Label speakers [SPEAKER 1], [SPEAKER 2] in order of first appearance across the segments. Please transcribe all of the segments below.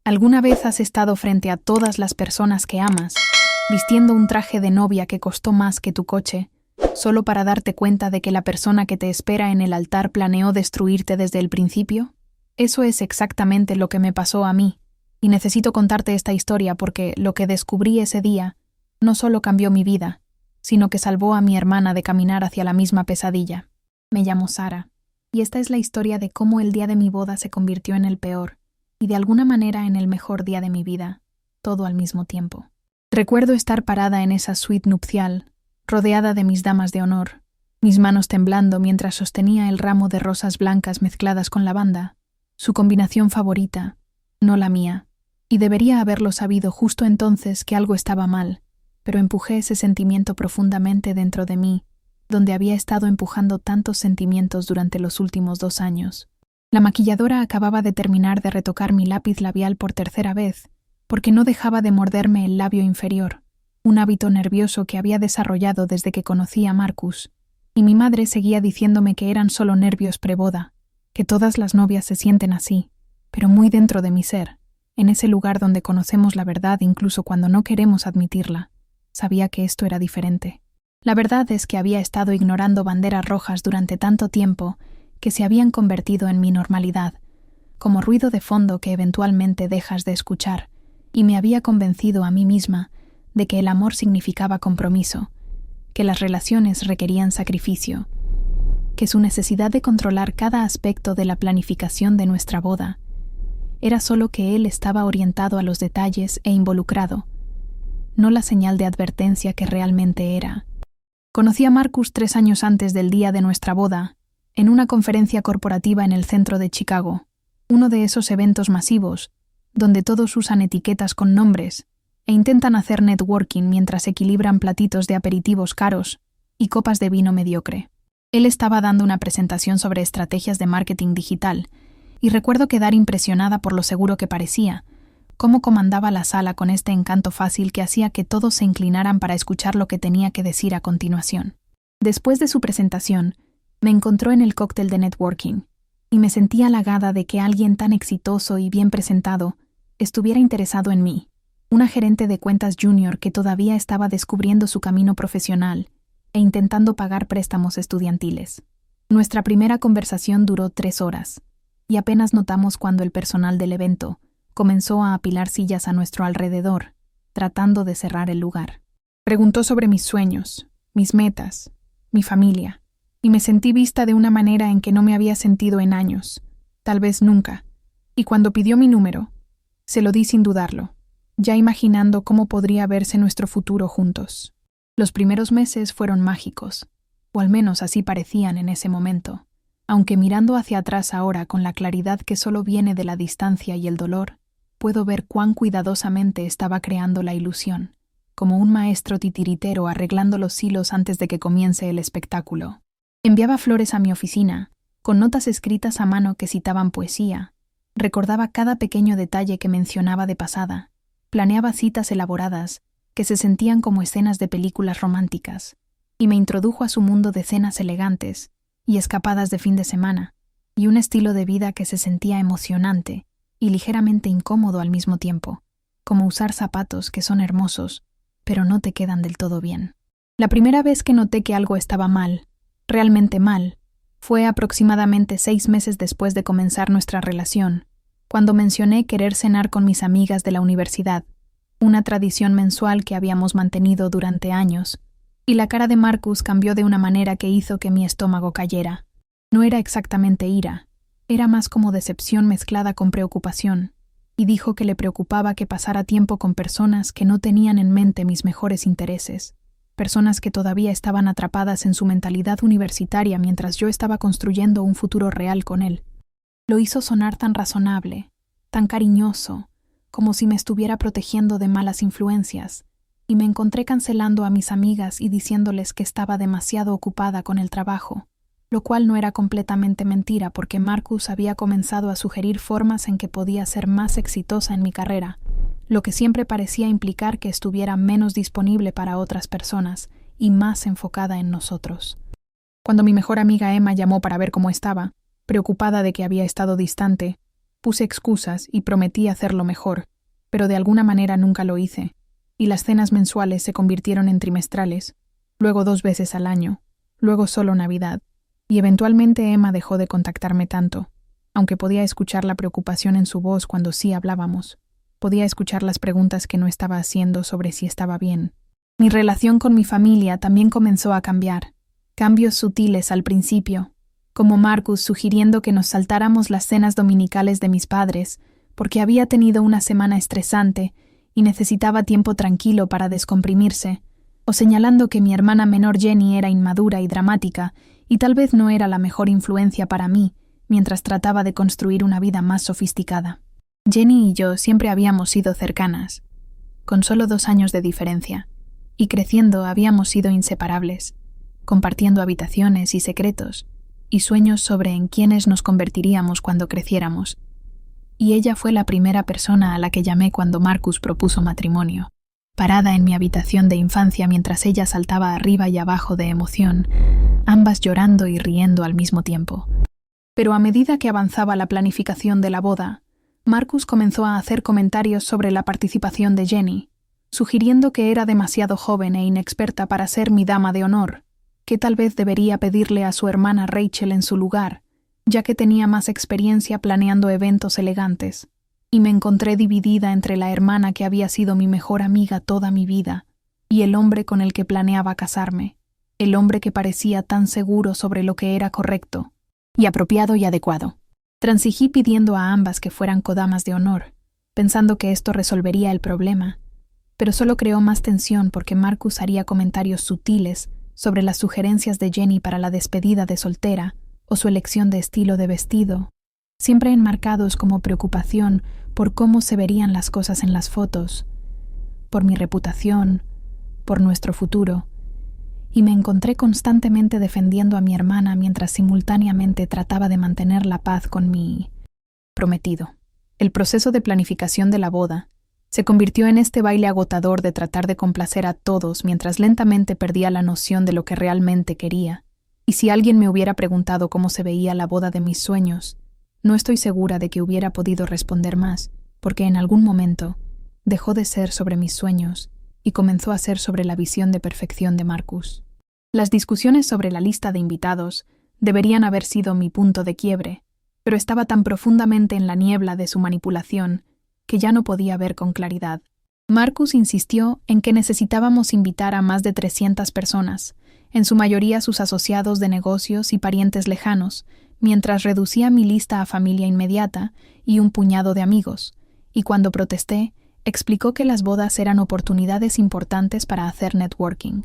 [SPEAKER 1] ¿Alguna vez has estado frente a todas las personas que amas, vistiendo un traje de novia que costó más que tu coche, solo para darte cuenta de que la persona que te espera en el altar planeó destruirte desde el principio? Eso es exactamente lo que me pasó a mí, y necesito contarte esta historia porque lo que descubrí ese día no solo cambió mi vida, sino que salvó a mi hermana de caminar hacia la misma pesadilla. Me llamo Sara, y esta es la historia de cómo el día de mi boda se convirtió en el peor, y de alguna manera en el mejor día de mi vida, todo al mismo tiempo. Recuerdo estar parada en esa suite nupcial, rodeada de mis damas de honor, mis manos temblando mientras sostenía el ramo de rosas blancas mezcladas con lavanda, su combinación favorita, no la mía, y debería haberlo sabido justo entonces que algo estaba mal, pero empujé ese sentimiento profundamente dentro de mí, donde había estado empujando tantos sentimientos durante los últimos 2 años. La maquilladora acababa de terminar de retocar mi lápiz labial por 3ª vez, porque no dejaba de morderme el labio inferior, un hábito nervioso que había desarrollado desde que conocí a Marcus, y mi madre seguía diciéndome que eran solo nervios preboda, que todas las novias se sienten así, pero muy dentro de mi ser, en ese lugar donde conocemos la verdad incluso cuando no queremos admitirla, sabía que esto era diferente. La verdad es que había estado ignorando banderas rojas durante tanto tiempo que se habían convertido en mi normalidad, como ruido de fondo que eventualmente dejas de escuchar, y me había convencido a mí misma de que el amor significaba compromiso, que las relaciones requerían sacrificio, que su necesidad de controlar cada aspecto de la planificación de nuestra boda era solo que él estaba orientado a los detalles e involucrado, no la señal de advertencia que realmente era. Conocí a Marcus 3 años antes del día de nuestra boda, en una conferencia corporativa en el centro de Chicago, uno de esos eventos masivos, donde todos usan etiquetas con nombres e intentan hacer networking mientras equilibran platitos de aperitivos caros y copas de vino mediocre. Él estaba dando una presentación sobre estrategias de marketing digital, y recuerdo quedar impresionada por lo seguro que parecía, cómo comandaba la sala con este encanto fácil que hacía que todos se inclinaran para escuchar lo que tenía que decir a continuación. Después de su presentación, me encontró en el cóctel de networking, y me sentí halagada de que alguien tan exitoso y bien presentado estuviera interesado en mí, una gerente de cuentas junior que todavía estaba descubriendo su camino profesional e intentando pagar préstamos estudiantiles. Nuestra primera conversación duró 3 horas, y apenas notamos cuando el personal del evento comenzó a apilar sillas a nuestro alrededor, tratando de cerrar el lugar. Preguntó sobre mis sueños, mis metas, mi familia, y me sentí vista de una manera en que no me había sentido en años, tal vez nunca, y cuando pidió mi número, se lo di sin dudarlo, ya imaginando cómo podría verse nuestro futuro juntos. Los primeros meses fueron mágicos, o al menos así parecían en ese momento, aunque mirando hacia atrás ahora con la claridad que solo viene de la distancia y el dolor, puedo ver cuán cuidadosamente estaba creando la ilusión, como un maestro titiritero arreglando los hilos antes de que comience el espectáculo. Enviaba flores a mi oficina, con notas escritas a mano que citaban poesía, recordaba cada pequeño detalle que mencionaba de pasada, planeaba citas elaboradas que se sentían como escenas de películas románticas, y me introdujo a su mundo de cenas elegantes y escapadas de fin de semana, y un estilo de vida que se sentía emocionante y ligeramente incómodo al mismo tiempo, como usar zapatos que son hermosos, pero no te quedan del todo bien. La primera vez que noté que algo estaba mal, realmente mal, fue aproximadamente 6 meses después de comenzar nuestra relación, cuando mencioné querer cenar con mis amigas de la universidad, una tradición mensual que habíamos mantenido durante años, y la cara de Marcus cambió de una manera que hizo que mi estómago cayera. No era exactamente ira, era más como decepción mezclada con preocupación, y dijo que le preocupaba que pasara tiempo con personas que no tenían en mente mis mejores intereses, personas que todavía estaban atrapadas en su mentalidad universitaria mientras yo estaba construyendo un futuro real con él. Lo hizo sonar tan razonable, tan cariñoso, como si me estuviera protegiendo de malas influencias, y me encontré cancelando a mis amigas y diciéndoles que estaba demasiado ocupada con el trabajo, lo cual no era completamente mentira porque Marcus había comenzado a sugerir formas en que podía ser más exitosa en mi carrera, lo que siempre parecía implicar que estuviera menos disponible para otras personas y más enfocada en nosotros. Cuando mi mejor amiga Emma llamó para ver cómo estaba, preocupada de que había estado distante, Puse excusas y prometí hacerlo mejor, pero de alguna manera nunca lo hice, y las cenas mensuales se convirtieron en trimestrales, luego 2 veces al año, luego solo Navidad, y eventualmente Emma dejó de contactarme tanto, aunque podía escuchar la preocupación en su voz cuando sí hablábamos. Podía escuchar las preguntas que no estaba haciendo sobre si estaba bien. Mi relación con mi familia también comenzó a cambiar. Cambios sutiles al principio, como Marcus sugiriendo que nos saltáramos las cenas dominicales de mis padres, porque había tenido una semana estresante y necesitaba tiempo tranquilo para descomprimirse, o señalando que mi hermana menor Jenny era inmadura y dramática y tal vez no era la mejor influencia para mí mientras trataba de construir una vida más sofisticada. Jenny y yo siempre habíamos sido cercanas, con solo 2 años de diferencia, y creciendo habíamos sido inseparables, compartiendo habitaciones y secretos, y sueños sobre en quiénes nos convertiríamos cuando creciéramos. Y ella fue la primera persona a la que llamé cuando Marcus propuso matrimonio. Parada en mi habitación de infancia mientras ella saltaba arriba y abajo de emoción, ambas llorando y riendo al mismo tiempo. Pero a medida que avanzaba la planificación de la boda, Marcus comenzó a hacer comentarios sobre la participación de Jenny, sugiriendo que era demasiado joven e inexperta para ser mi dama de honor, que tal vez debería pedirle a su hermana Rachel en su lugar, ya que tenía más experiencia planeando eventos elegantes, y me encontré dividida entre la hermana que había sido mi mejor amiga toda mi vida y el hombre con el que planeaba casarme, el hombre que parecía tan seguro sobre lo que era correcto y apropiado y adecuado. Transigí pidiendo a ambas que fueran codamas de honor, pensando que esto resolvería el problema, pero solo creó más tensión porque Marcus haría comentarios sutiles sobre las sugerencias de Jenny para la despedida de soltera o su elección de estilo de vestido, siempre enmarcados como preocupación por cómo se verían las cosas en las fotos, por mi reputación, por nuestro futuro, y me encontré constantemente defendiendo a mi hermana mientras simultáneamente trataba de mantener la paz con mi prometido. El proceso de planificación de la boda se convirtió en este baile agotador de tratar de complacer a todos mientras lentamente perdía la noción de lo que realmente quería. Y si alguien me hubiera preguntado cómo se veía la boda de mis sueños, no estoy segura de que hubiera podido responder más, porque en algún momento dejó de ser sobre mis sueños y comenzó a ser sobre la visión de perfección de Marcus. Las discusiones sobre la lista de invitados deberían haber sido mi punto de quiebre, pero estaba tan profundamente en la niebla de su manipulación que ya no podía ver con claridad. Marcus insistió en que necesitábamos invitar a más de 300 personas, en su mayoría sus asociados de negocios y parientes lejanos, mientras reducía mi lista a familia inmediata y un puñado de amigos, y cuando protesté, explicó que las bodas eran oportunidades importantes para hacer networking,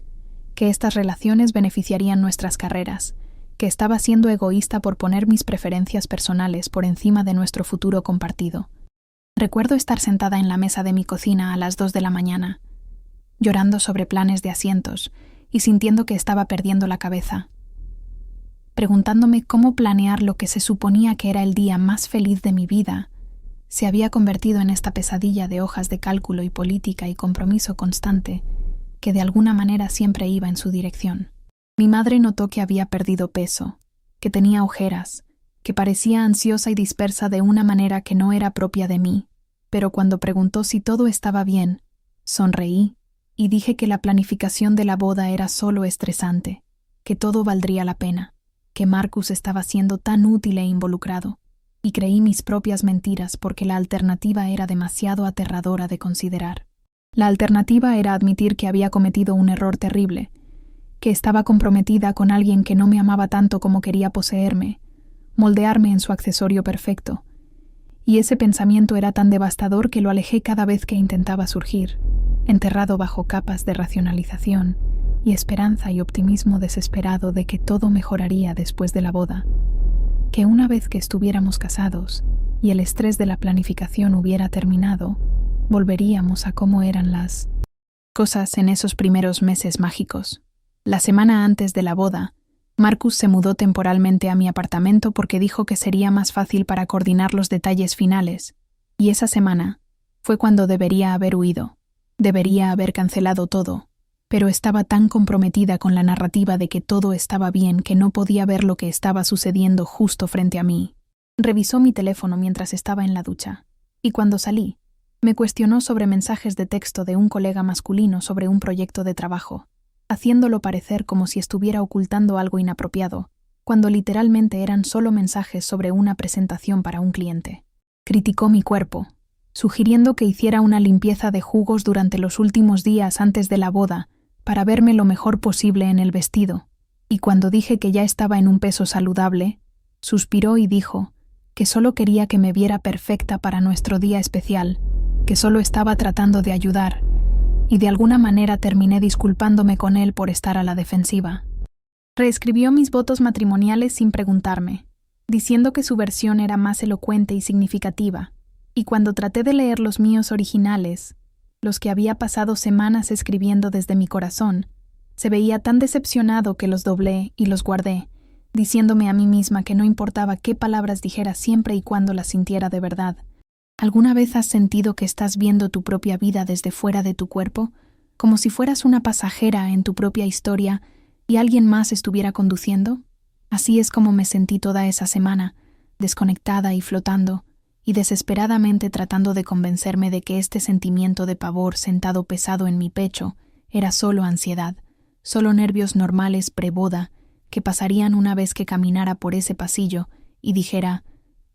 [SPEAKER 1] que estas relaciones beneficiarían nuestras carreras, que estaba siendo egoísta por poner mis preferencias personales por encima de nuestro futuro compartido. Recuerdo estar sentada en la mesa de mi cocina a las 2 de la mañana, llorando sobre planes de asientos y sintiendo que estaba perdiendo la cabeza, preguntándome cómo planear lo que se suponía que era el día más feliz de mi vida se había convertido en esta pesadilla de hojas de cálculo y política y compromiso constante que de alguna manera siempre iba en su dirección. Mi madre notó que había perdido peso, que tenía ojeras, que parecía ansiosa y dispersa de una manera que no era propia de mí, pero cuando preguntó si todo estaba bien, sonreí y dije que la planificación de la boda era solo estresante, que todo valdría la pena, que Marcus estaba siendo tan útil e involucrado, y creí mis propias mentiras porque la alternativa era demasiado aterradora de considerar. La alternativa era admitir que había cometido un error terrible, que estaba comprometida con alguien que no me amaba tanto como quería poseerme, moldearme en su accesorio perfecto, y ese pensamiento era tan devastador que lo alejé cada vez que intentaba surgir, enterrado bajo capas de racionalización y esperanza y optimismo desesperado de que todo mejoraría después de la boda, que una vez que estuviéramos casados y el estrés de la planificación hubiera terminado, volveríamos a cómo eran las cosas en esos primeros meses mágicos. La semana antes de la boda, Marcus se mudó temporalmente a mi apartamento porque dijo que sería más fácil para coordinar los detalles finales, y esa semana fue cuando debería haber huido, debería haber cancelado todo, pero estaba tan comprometida con la narrativa de que todo estaba bien que no podía ver lo que estaba sucediendo justo frente a mí. Revisó mi teléfono mientras estaba en la ducha, y cuando salí, me cuestionó sobre mensajes de texto de un colega masculino sobre un proyecto de trabajo, haciéndolo parecer como si estuviera ocultando algo inapropiado, cuando literalmente eran solo mensajes sobre una presentación para un cliente. Criticó mi cuerpo, sugiriendo que hiciera una limpieza de jugos durante los últimos días antes de la boda para verme lo mejor posible en el vestido, y cuando dije que ya estaba en un peso saludable, suspiró y dijo que solo quería que me viera perfecta para nuestro día especial, que solo estaba tratando de ayudar, y de alguna manera terminé disculpándome con él por estar a la defensiva. Reescribió mis votos matrimoniales sin preguntarme, diciendo que su versión era más elocuente y significativa, y cuando traté de leer los míos originales, los que había pasado semanas escribiendo desde mi corazón, se veía tan decepcionado que los doblé y los guardé, diciéndome a mí misma que no importaba qué palabras dijera siempre y cuando las sintiera de verdad. ¿Alguna vez has sentido que estás viendo tu propia vida desde fuera de tu cuerpo, como si fueras una pasajera en tu propia historia y alguien más estuviera conduciendo? Así es como me sentí toda esa semana, desconectada y flotando, y desesperadamente tratando de convencerme de que este sentimiento de pavor sentado pesado en mi pecho era solo ansiedad, solo nervios normales preboda que pasarían una vez que caminara por ese pasillo y dijera,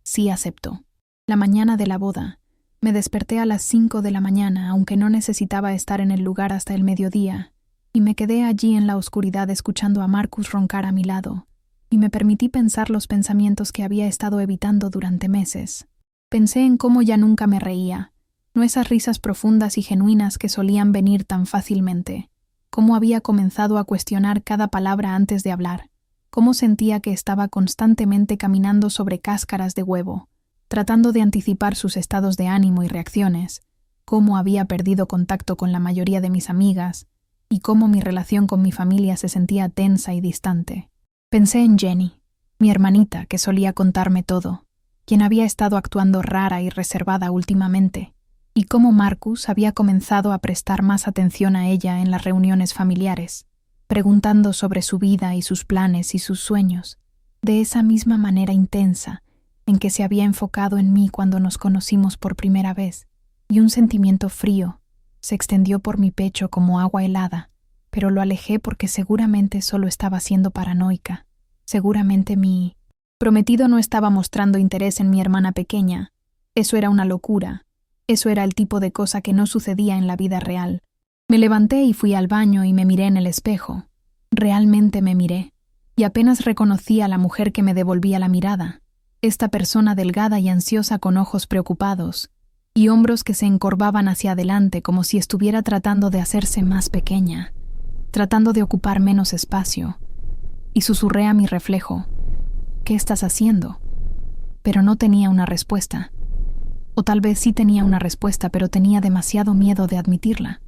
[SPEAKER 1] sí acepto. La mañana de la boda, me desperté a las 5 de la mañana, aunque no necesitaba estar en el lugar hasta el mediodía, y me quedé allí en la oscuridad escuchando a Marcus roncar a mi lado, y me permití pensar los pensamientos que había estado evitando durante meses. Pensé en cómo ya nunca me reía, no esas risas profundas y genuinas que solían venir tan fácilmente, cómo había comenzado a cuestionar cada palabra antes de hablar, cómo sentía que estaba constantemente caminando sobre cáscaras de huevo, tratando de anticipar sus estados de ánimo y reacciones, cómo había perdido contacto con la mayoría de mis amigas y cómo mi relación con mi familia se sentía tensa y distante. Pensé en Jenny, mi hermanita que solía contarme todo, quien había estado actuando rara y reservada últimamente, y cómo Marcus había comenzado a prestar más atención a ella en las reuniones familiares, preguntando sobre su vida y sus planes y sus sueños, de esa misma manera intensa en que se había enfocado en mí cuando nos conocimos por primera vez, y un sentimiento frío se extendió por mi pecho como agua helada, pero lo alejé porque seguramente solo estaba siendo paranoica. Seguramente mi prometido no estaba mostrando interés en mi hermana pequeña. Eso era una locura. Eso era el tipo de cosa que no sucedía en la vida real. Me levanté y fui al baño y me miré en el espejo. Realmente me miré, y apenas reconocí a la mujer que me devolvía la mirada. Esta persona delgada y ansiosa con ojos preocupados, y hombros que se encorvaban hacia adelante como si estuviera tratando de hacerse más pequeña, tratando de ocupar menos espacio, y susurré a mi reflejo, ¿qué estás haciendo? Pero no tenía una respuesta. O tal vez sí tenía una respuesta, pero tenía demasiado miedo de admitirla.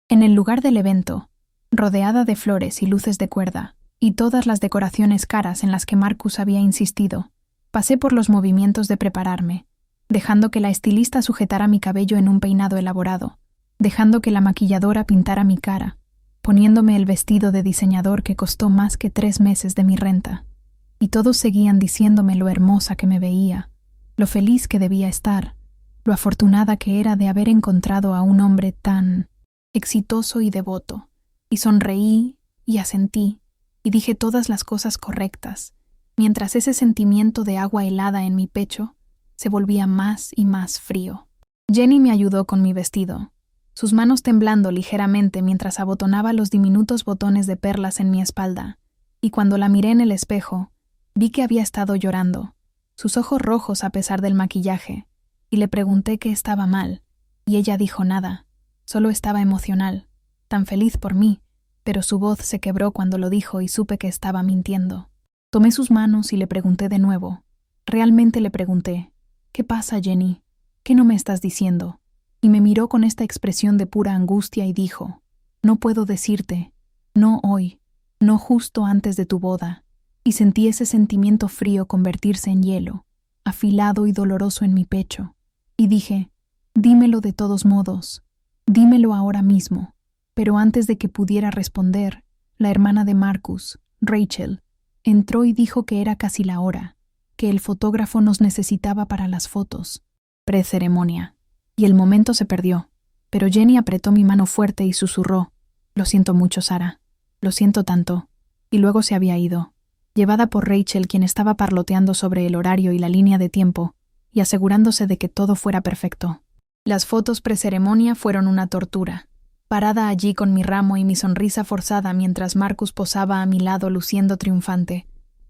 [SPEAKER 1] En el lugar del evento, rodeada de flores y luces de cuerda, y todas las decoraciones caras en las que Marcus había insistido, pasé por los movimientos de prepararme, dejando que la estilista sujetara mi cabello en un peinado elaborado, dejando que la maquilladora pintara mi cara, poniéndome el vestido de diseñador que costó más que 3 meses de mi renta. Y todos seguían diciéndome lo hermosa que me veía, lo feliz que debía estar, lo afortunada que era de haber encontrado a un hombre tan exitoso y devoto. Y sonreí y asentí, y dije todas las cosas correctas, mientras ese sentimiento de agua helada en mi pecho se volvía más y más frío. Jenny me ayudó con mi vestido, sus manos temblando ligeramente mientras abotonaba los diminutos botones de perlas en mi espalda, y cuando la miré en el espejo, vi que había estado llorando, sus ojos rojos a pesar del maquillaje, y le pregunté qué estaba mal, y ella dijo nada, solo estaba emocional, tan feliz por mí, pero su voz se quebró cuando lo dijo y supe que estaba mintiendo. Tomé sus manos y le pregunté de nuevo. Realmente le pregunté, ¿qué pasa, Jenny? ¿Qué no me estás diciendo? Y me miró con esta expresión de pura angustia y dijo, no puedo decirte, no hoy, no justo antes de tu boda. Y sentí ese sentimiento frío convertirse en hielo, afilado y doloroso en mi pecho. Y dije, dímelo de todos modos, dímelo ahora mismo. Pero antes de que pudiera responder, la hermana de Marcus, Rachel, entró y dijo que era casi la hora, que el fotógrafo nos necesitaba para las fotos. Preceremonia. Y el momento se perdió, pero Jenny apretó mi mano fuerte y susurró: «Lo siento mucho, Sara. Lo siento tanto». Y luego se había ido, llevada por Rachel, quien estaba parloteando sobre el horario y la línea de tiempo, y asegurándose de que todo fuera perfecto. Las fotos preceremonia fueron una tortura. Parada allí con mi ramo y mi sonrisa forzada mientras Marcus posaba a mi lado luciendo triunfante,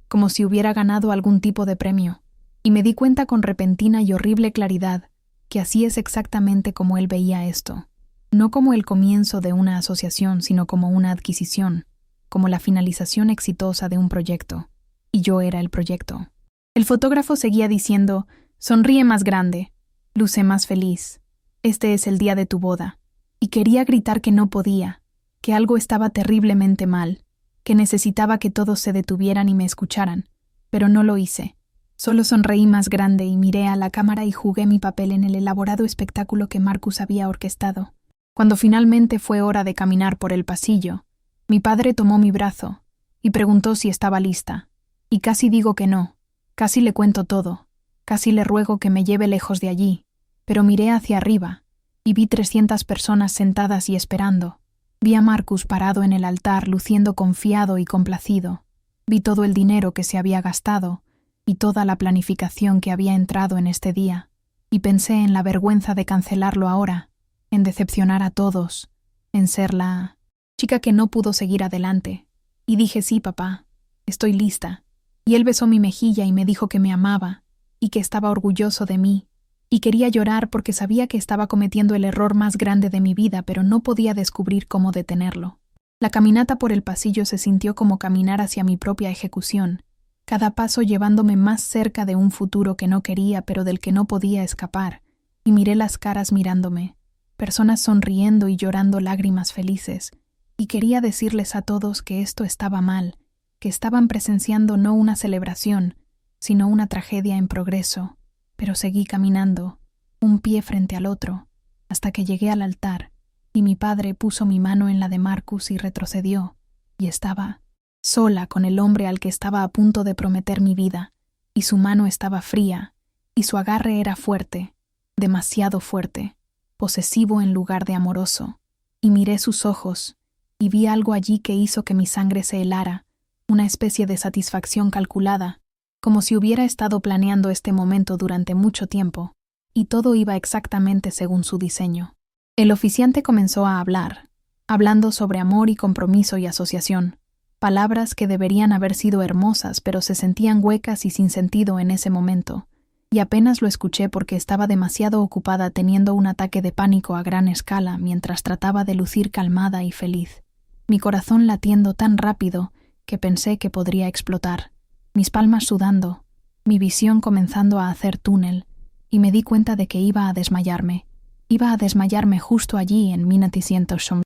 [SPEAKER 1] como si hubiera ganado algún tipo de premio, y me di cuenta con repentina y horrible claridad que así es exactamente como él veía esto. No como el comienzo de una asociación, sino como una adquisición, como la finalización exitosa de un proyecto. Y yo era el proyecto. El fotógrafo seguía diciendo: «Sonríe más grande, luce más feliz. Este es el día de tu boda». Y quería gritar que no podía, que algo estaba terriblemente mal, que necesitaba que todos se detuvieran y me escucharan, pero no lo hice. Solo sonreí más grande y miré a la cámara y jugué mi papel en el elaborado espectáculo que Marcus había orquestado. Cuando finalmente fue hora de caminar por el pasillo, mi padre tomó mi brazo y preguntó si estaba lista. Y casi digo que no, casi le cuento todo, casi le ruego que me lleve lejos de allí, pero miré hacia arriba y vi 300 personas sentadas y esperando. Vi a Marcus parado en el altar, luciendo confiado y complacido. Vi todo el dinero que se había gastado y toda la planificación que había entrado en este día, y pensé en la vergüenza de cancelarlo ahora, en decepcionar a todos, en ser la chica que no pudo seguir adelante. Y dije: «Sí, papá, estoy lista». Y él besó mi mejilla y me dijo que me amaba y que estaba orgulloso de mí. Y quería llorar porque sabía que estaba cometiendo el error más grande de mi vida, pero no podía descubrir cómo detenerlo. La caminata por el pasillo se sintió como caminar hacia mi propia ejecución, cada paso llevándome más cerca de un futuro que no quería pero del que no podía escapar, y miré las caras mirándome, personas sonriendo y llorando lágrimas felices, y quería decirles a todos que esto estaba mal, que estaban presenciando no una celebración, sino una tragedia en progreso. Pero seguí caminando, un pie frente al otro, hasta que llegué al altar, y mi padre puso mi mano en la de Marcus y retrocedió, y estaba sola con el hombre al que estaba a punto de prometer mi vida, y su mano estaba fría, y su agarre era fuerte, demasiado fuerte, posesivo en lugar de amoroso, y miré sus ojos, y vi algo allí que hizo que mi sangre se helara, una especie de satisfacción calculada, como si hubiera estado planeando este momento durante mucho tiempo, y todo iba exactamente según su diseño. El oficiante comenzó a hablar, hablando sobre amor y compromiso y asociación, palabras que deberían haber sido hermosas pero se sentían huecas y sin sentido en ese momento, y apenas lo escuché porque estaba demasiado ocupada teniendo un ataque de pánico a gran escala mientras trataba de lucir calmada y feliz, mi corazón latiendo tan rápido que pensé que podría explotar. Mis palmas sudando, mi visión comenzando a hacer túnel, y me di cuenta de que iba a desmayarme. Iba a desmayarme justo allí en Minatizientoshom,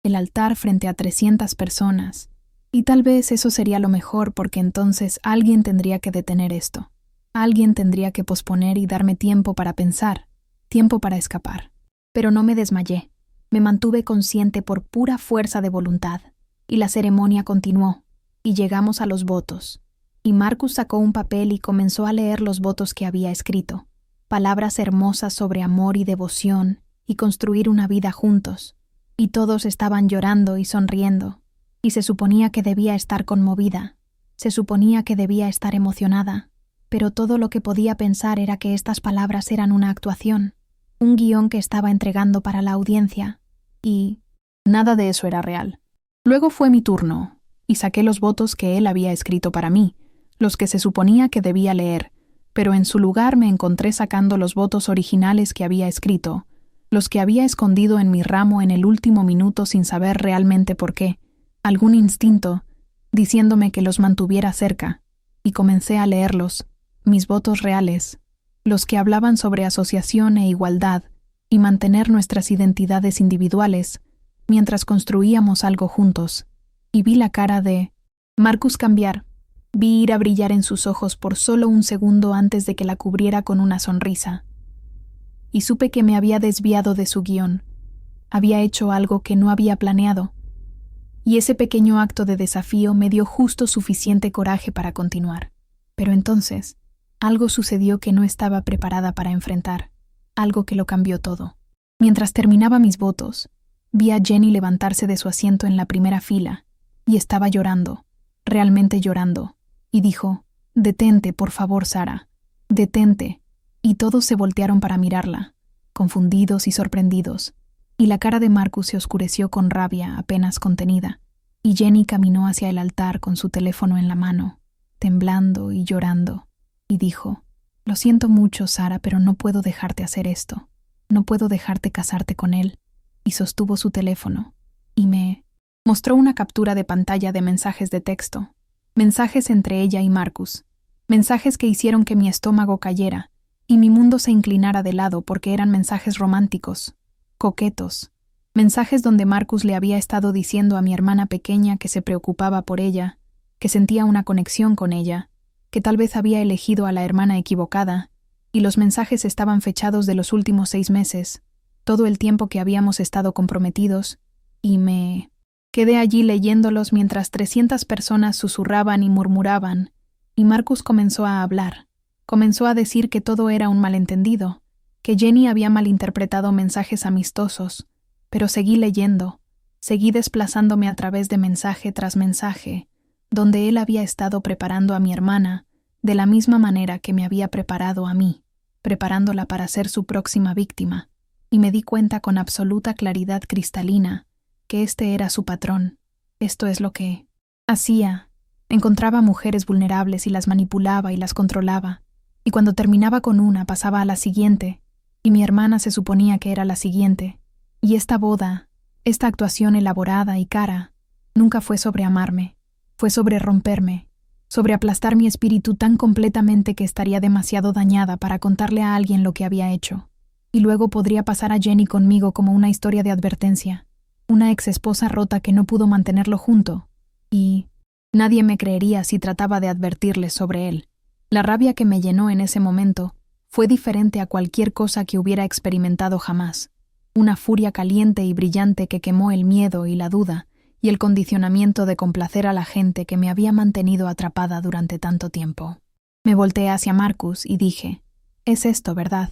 [SPEAKER 1] el altar frente a 300 personas. Y tal vez eso sería lo mejor porque entonces alguien tendría que detener esto. Alguien tendría que posponer y darme tiempo para pensar, tiempo para escapar. Pero no me desmayé. Me mantuve consciente por pura fuerza de voluntad. Y la ceremonia continuó. Y llegamos a los votos. Y Marcus sacó un papel y comenzó a leer los votos que había escrito. Palabras hermosas sobre amor y devoción y construir una vida juntos. Y todos estaban llorando y sonriendo. Y se suponía que debía estar conmovida. Se suponía que debía estar emocionada. Pero todo lo que podía pensar era que estas palabras eran una actuación, un guión que estaba entregando para la audiencia. Y nada de eso era real. Luego fue mi turno, y saqué los votos que él había escrito para mí, los que se suponía que debía leer, pero en su lugar me encontré sacando los votos originales que había escrito, los que había escondido en mi ramo en el último minuto sin saber realmente por qué, algún instinto, diciéndome que los mantuviera cerca, y comencé a leerlos, mis votos reales, los que hablaban sobre asociación e igualdad, y mantener nuestras identidades individuales, mientras construíamos algo juntos, y vi la cara de Marcus cambiar. Vi ir a brillar en sus ojos por solo un segundo antes de que la cubriera con una sonrisa. Y supe que me había desviado de su guión. Había hecho algo que no había planeado. Y ese pequeño acto de desafío me dio justo suficiente coraje para continuar. Pero entonces, Algo sucedió que no estaba preparada para enfrentar, algo que lo cambió todo. Mientras terminaba mis votos, vi a Jenny levantarse de su asiento en la primera fila, y estaba llorando, realmente llorando, y dijo: «Detente, por favor, Sara, detente», y todos se voltearon para mirarla, confundidos y sorprendidos, y la cara de Marcus se oscureció con rabia apenas contenida, y Jenny caminó hacia el altar con su teléfono en la mano, temblando y llorando, y dijo: «Lo siento mucho, Sara, pero no puedo dejarte hacer esto. No puedo dejarte casarte con él», y sostuvo su teléfono, y me mostró una captura de pantalla de mensajes de texto, mensajes entre ella y Marcus, mensajes que hicieron que mi estómago cayera y mi mundo se inclinara de lado porque eran mensajes románticos, coquetos, mensajes donde Marcus le había estado diciendo a mi hermana pequeña que se preocupaba por ella, que sentía una conexión con ella, que tal vez había elegido a la hermana equivocada, y los mensajes estaban fechados de los últimos 6 meses, todo el tiempo que habíamos estado comprometidos, y me quedé allí leyéndolos mientras 300 personas susurraban y murmuraban, y Marcus comenzó a hablar. Comenzó a decir que todo era un malentendido, que Jenny había malinterpretado mensajes amistosos, pero seguí leyendo, seguí desplazándome a través de mensaje tras mensaje, donde él había estado preparando a mi hermana de la misma manera que me había preparado a mí, preparándola para ser su próxima víctima, y me di cuenta con absoluta claridad cristalina que este era su patrón. Esto es lo que hacía. Encontraba mujeres vulnerables y las manipulaba y las controlaba, y cuando terminaba con una pasaba a la siguiente, y mi hermana se suponía que era la siguiente, y esta boda, esta actuación elaborada y cara, nunca fue sobre amarme, fue sobre romperme, sobre aplastar mi espíritu tan completamente que estaría demasiado dañada para contarle a alguien lo que había hecho, y luego podría pasar a Jenny conmigo como una historia de advertencia, una exesposa rota que no pudo mantenerlo junto, y nadie me creería si trataba de advertirles sobre él. La rabia que me llenó en ese momento fue diferente a cualquier cosa que hubiera experimentado jamás, una furia caliente y brillante que quemó el miedo y la duda y el condicionamiento de complacer a la gente que me había mantenido atrapada durante tanto tiempo. Me volteé hacia Marcus y dije: «Es esto, ¿verdad?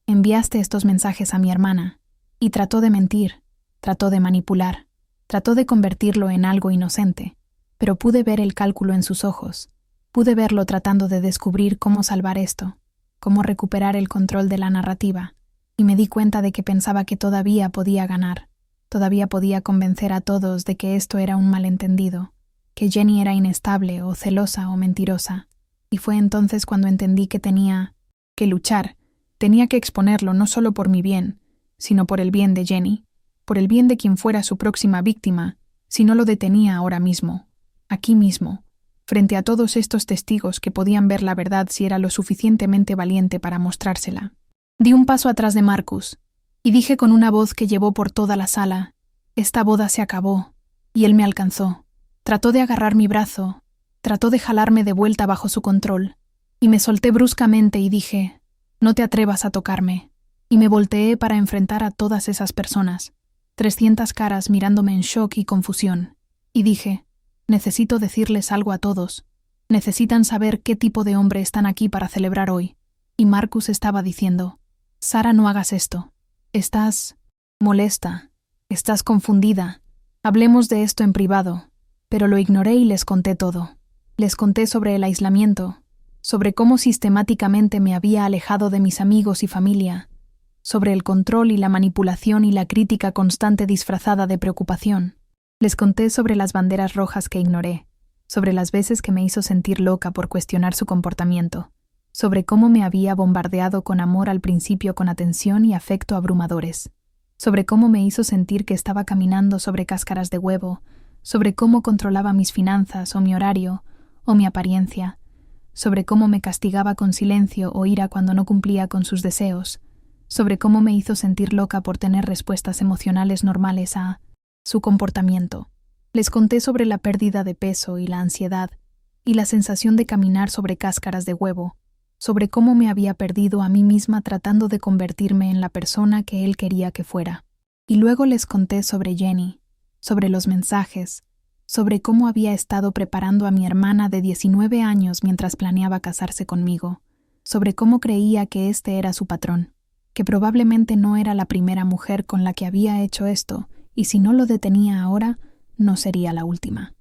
[SPEAKER 1] Enviaste estos mensajes a mi hermana». Y trató de mentir, trató de manipular, trató de convertirlo en algo inocente, pero pude ver el cálculo en sus ojos, pude verlo tratando de descubrir cómo salvar esto, cómo recuperar el control de la narrativa, y me di cuenta de que pensaba que todavía podía ganar, todavía podía convencer a todos de que esto era un malentendido, que Jenny era inestable o celosa o mentirosa, y fue entonces cuando entendí que tenía que luchar, tenía que exponerlo no solo por mi bien, sino por el bien de Jenny, por el bien de quien fuera su próxima víctima, si no lo detenía ahora mismo, aquí mismo, frente a todos estos testigos que podían ver la verdad si era lo suficientemente valiente para mostrársela. Di un paso atrás de Marcus, y dije con una voz que llevó por toda la sala: «Esta boda se acabó», y él me alcanzó. Trató de agarrar mi brazo, trató de jalarme de vuelta bajo su control, y me solté bruscamente y dije: «No te atrevas a tocarme», y me volteé para enfrentar a todas esas personas, 300 caras mirándome en shock y confusión, y dije: «Necesito decirles algo a todos. Necesitan saber qué tipo de hombre están aquí para celebrar hoy». Y Marcus estaba diciendo: «Sara, no hagas esto. Estás molesta. Estás confundida. Hablemos de esto en privado». Pero lo ignoré y les conté todo. Les conté sobre el aislamiento, sobre cómo sistemáticamente me había alejado de mis amigos y familia, sobre el control y la manipulación y la crítica constante disfrazada de preocupación. Les conté sobre las banderas rojas que ignoré, sobre las veces que me hizo sentir loca por cuestionar su comportamiento, sobre cómo me había bombardeado con amor al principio con atención y afecto abrumadores, sobre cómo me hizo sentir que estaba caminando sobre cáscaras de huevo, sobre cómo controlaba mis finanzas o mi horario o mi apariencia, sobre cómo me castigaba con silencio o ira cuando no cumplía con sus deseos, sobre cómo me hizo sentir loca por tener respuestas emocionales normales a su comportamiento. Les conté sobre la pérdida de peso y la ansiedad y la sensación de caminar sobre cáscaras de huevo, sobre cómo me había perdido a mí misma tratando de convertirme en la persona que él quería que fuera. Y luego les conté sobre Jenny, sobre los mensajes, sobre cómo había estado preparando a mi hermana de 19 años mientras planeaba casarse conmigo, sobre cómo creía que este era su patrón, que probablemente no era la primera mujer con la que había hecho esto, y si no lo detenía ahora, no sería la última.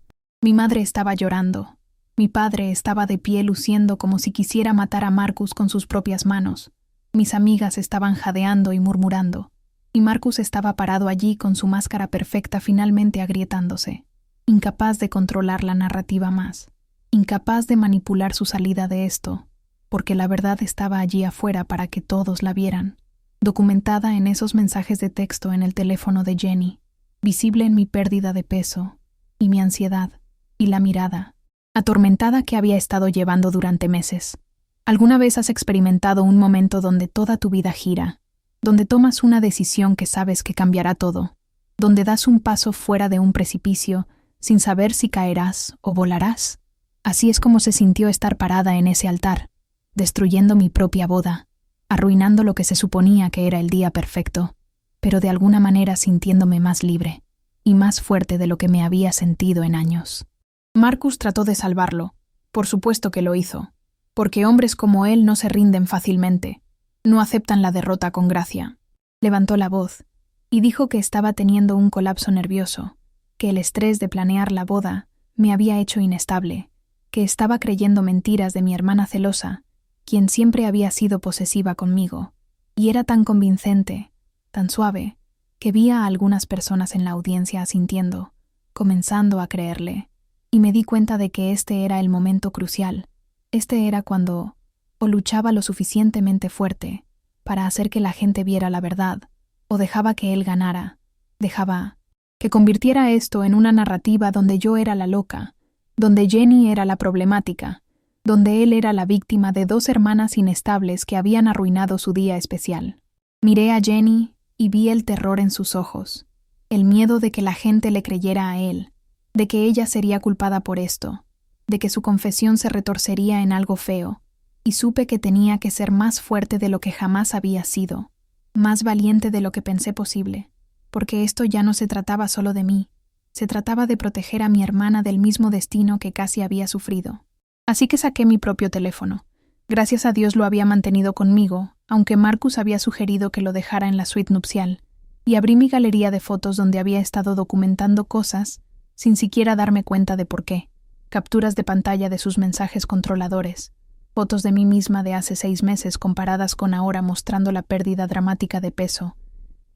[SPEAKER 1] Mi madre estaba llorando. Mi padre estaba de pie luciendo como si quisiera matar a Marcus con sus propias manos. Mis amigas estaban jadeando y murmurando. Y Marcus estaba parado allí con su máscara perfecta finalmente agrietándose, incapaz de controlar la narrativa más, incapaz de manipular su salida de esto, porque la verdad estaba allí afuera para que todos la vieran, documentada en esos mensajes de texto en el teléfono de Jenny, visible en mi pérdida de peso, y mi ansiedad, y la mirada atormentada que había estado llevando durante meses. ¿Alguna vez has experimentado un momento donde toda tu vida gira, donde tomas una decisión que sabes que cambiará todo, donde das un paso fuera de un precipicio sin saber si caerás o volarás? Así es como se sintió estar parada en ese altar, destruyendo mi propia boda, arruinando lo que se suponía que era el día perfecto, pero de alguna manera sintiéndome más libre y más fuerte de lo que me había sentido en años. Marcus trató de salvarlo. Por supuesto que lo hizo, porque hombres como él no se rinden fácilmente, no aceptan la derrota con gracia. Levantó la voz y dijo que estaba teniendo un colapso nervioso, que el estrés de planear la boda me había hecho inestable, que estaba creyendo mentiras de mi hermana celosa, quien siempre había sido posesiva conmigo, y era tan convincente, tan suave, que vi a algunas personas en la audiencia asintiendo, comenzando a creerle, y me di cuenta de que este era el momento crucial. Este era cuando o luchaba lo suficientemente fuerte para hacer que la gente viera la verdad, o dejaba que él ganara, dejaba que convirtiera esto en una narrativa donde yo era la loca, donde Jenny era la problemática, donde él era la víctima de dos hermanas inestables que habían arruinado su día especial. Miré a Jenny y vi el terror en sus ojos, el miedo de que la gente le creyera a él, de que ella sería culpada por esto, de que su confesión se retorcería en algo feo, y supe que tenía que ser más fuerte de lo que jamás había sido, más valiente de lo que pensé posible, porque esto ya no se trataba solo de mí, se trataba de proteger a mi hermana del mismo destino que casi había sufrido. Así que saqué mi propio teléfono. Gracias a Dios lo había mantenido conmigo, aunque Marcus había sugerido que lo dejara en la suite nupcial, y abrí mi galería de fotos donde había estado documentando cosas sin siquiera darme cuenta de por qué. Capturas de pantalla de sus mensajes controladores, fotos de mí misma de hace 6 meses comparadas con ahora mostrando la pérdida dramática de peso,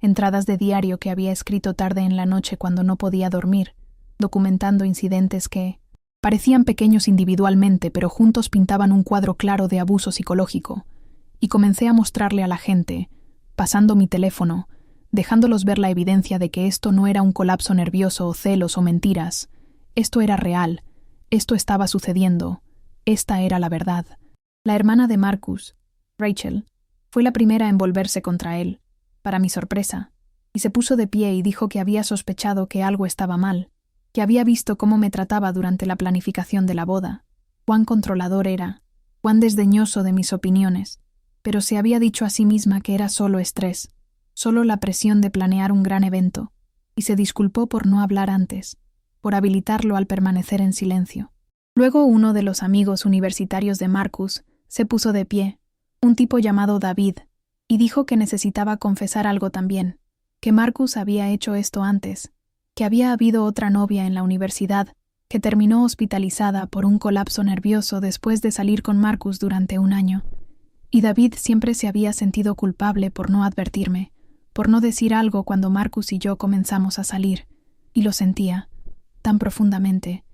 [SPEAKER 1] entradas de diario que había escrito tarde en la noche cuando no podía dormir, documentando incidentes que parecían pequeños individualmente, pero juntos pintaban un cuadro claro de abuso psicológico, y comencé a mostrarle a la gente, pasando mi teléfono, dejándolos ver la evidencia de que esto no era un colapso nervioso o celos o mentiras. Esto era real, esto estaba sucediendo, esta era la verdad. La hermana de Marcus, Rachel, fue la primera en volverse contra él, para mi sorpresa, y se puso de pie y dijo que había sospechado que algo estaba mal, que había visto cómo me trataba durante la planificación de la boda, cuán controlador era, cuán desdeñoso de mis opiniones, pero se había dicho a sí misma que era solo estrés, solo la presión de planear un gran evento, y se disculpó por no hablar antes, por habilitarlo al permanecer en silencio. Luego uno de los amigos universitarios de Marcus se puso de pie, un tipo llamado David, y dijo que necesitaba confesar algo también, que Marcus había hecho esto antes, que había habido otra novia en la universidad que terminó hospitalizada por un colapso nervioso después de salir con Marcus durante 1 año, y David siempre se había sentido culpable por no advertirme, por no decir algo cuando Marcus y yo comenzamos a salir, y lo sentía, tan profundamente,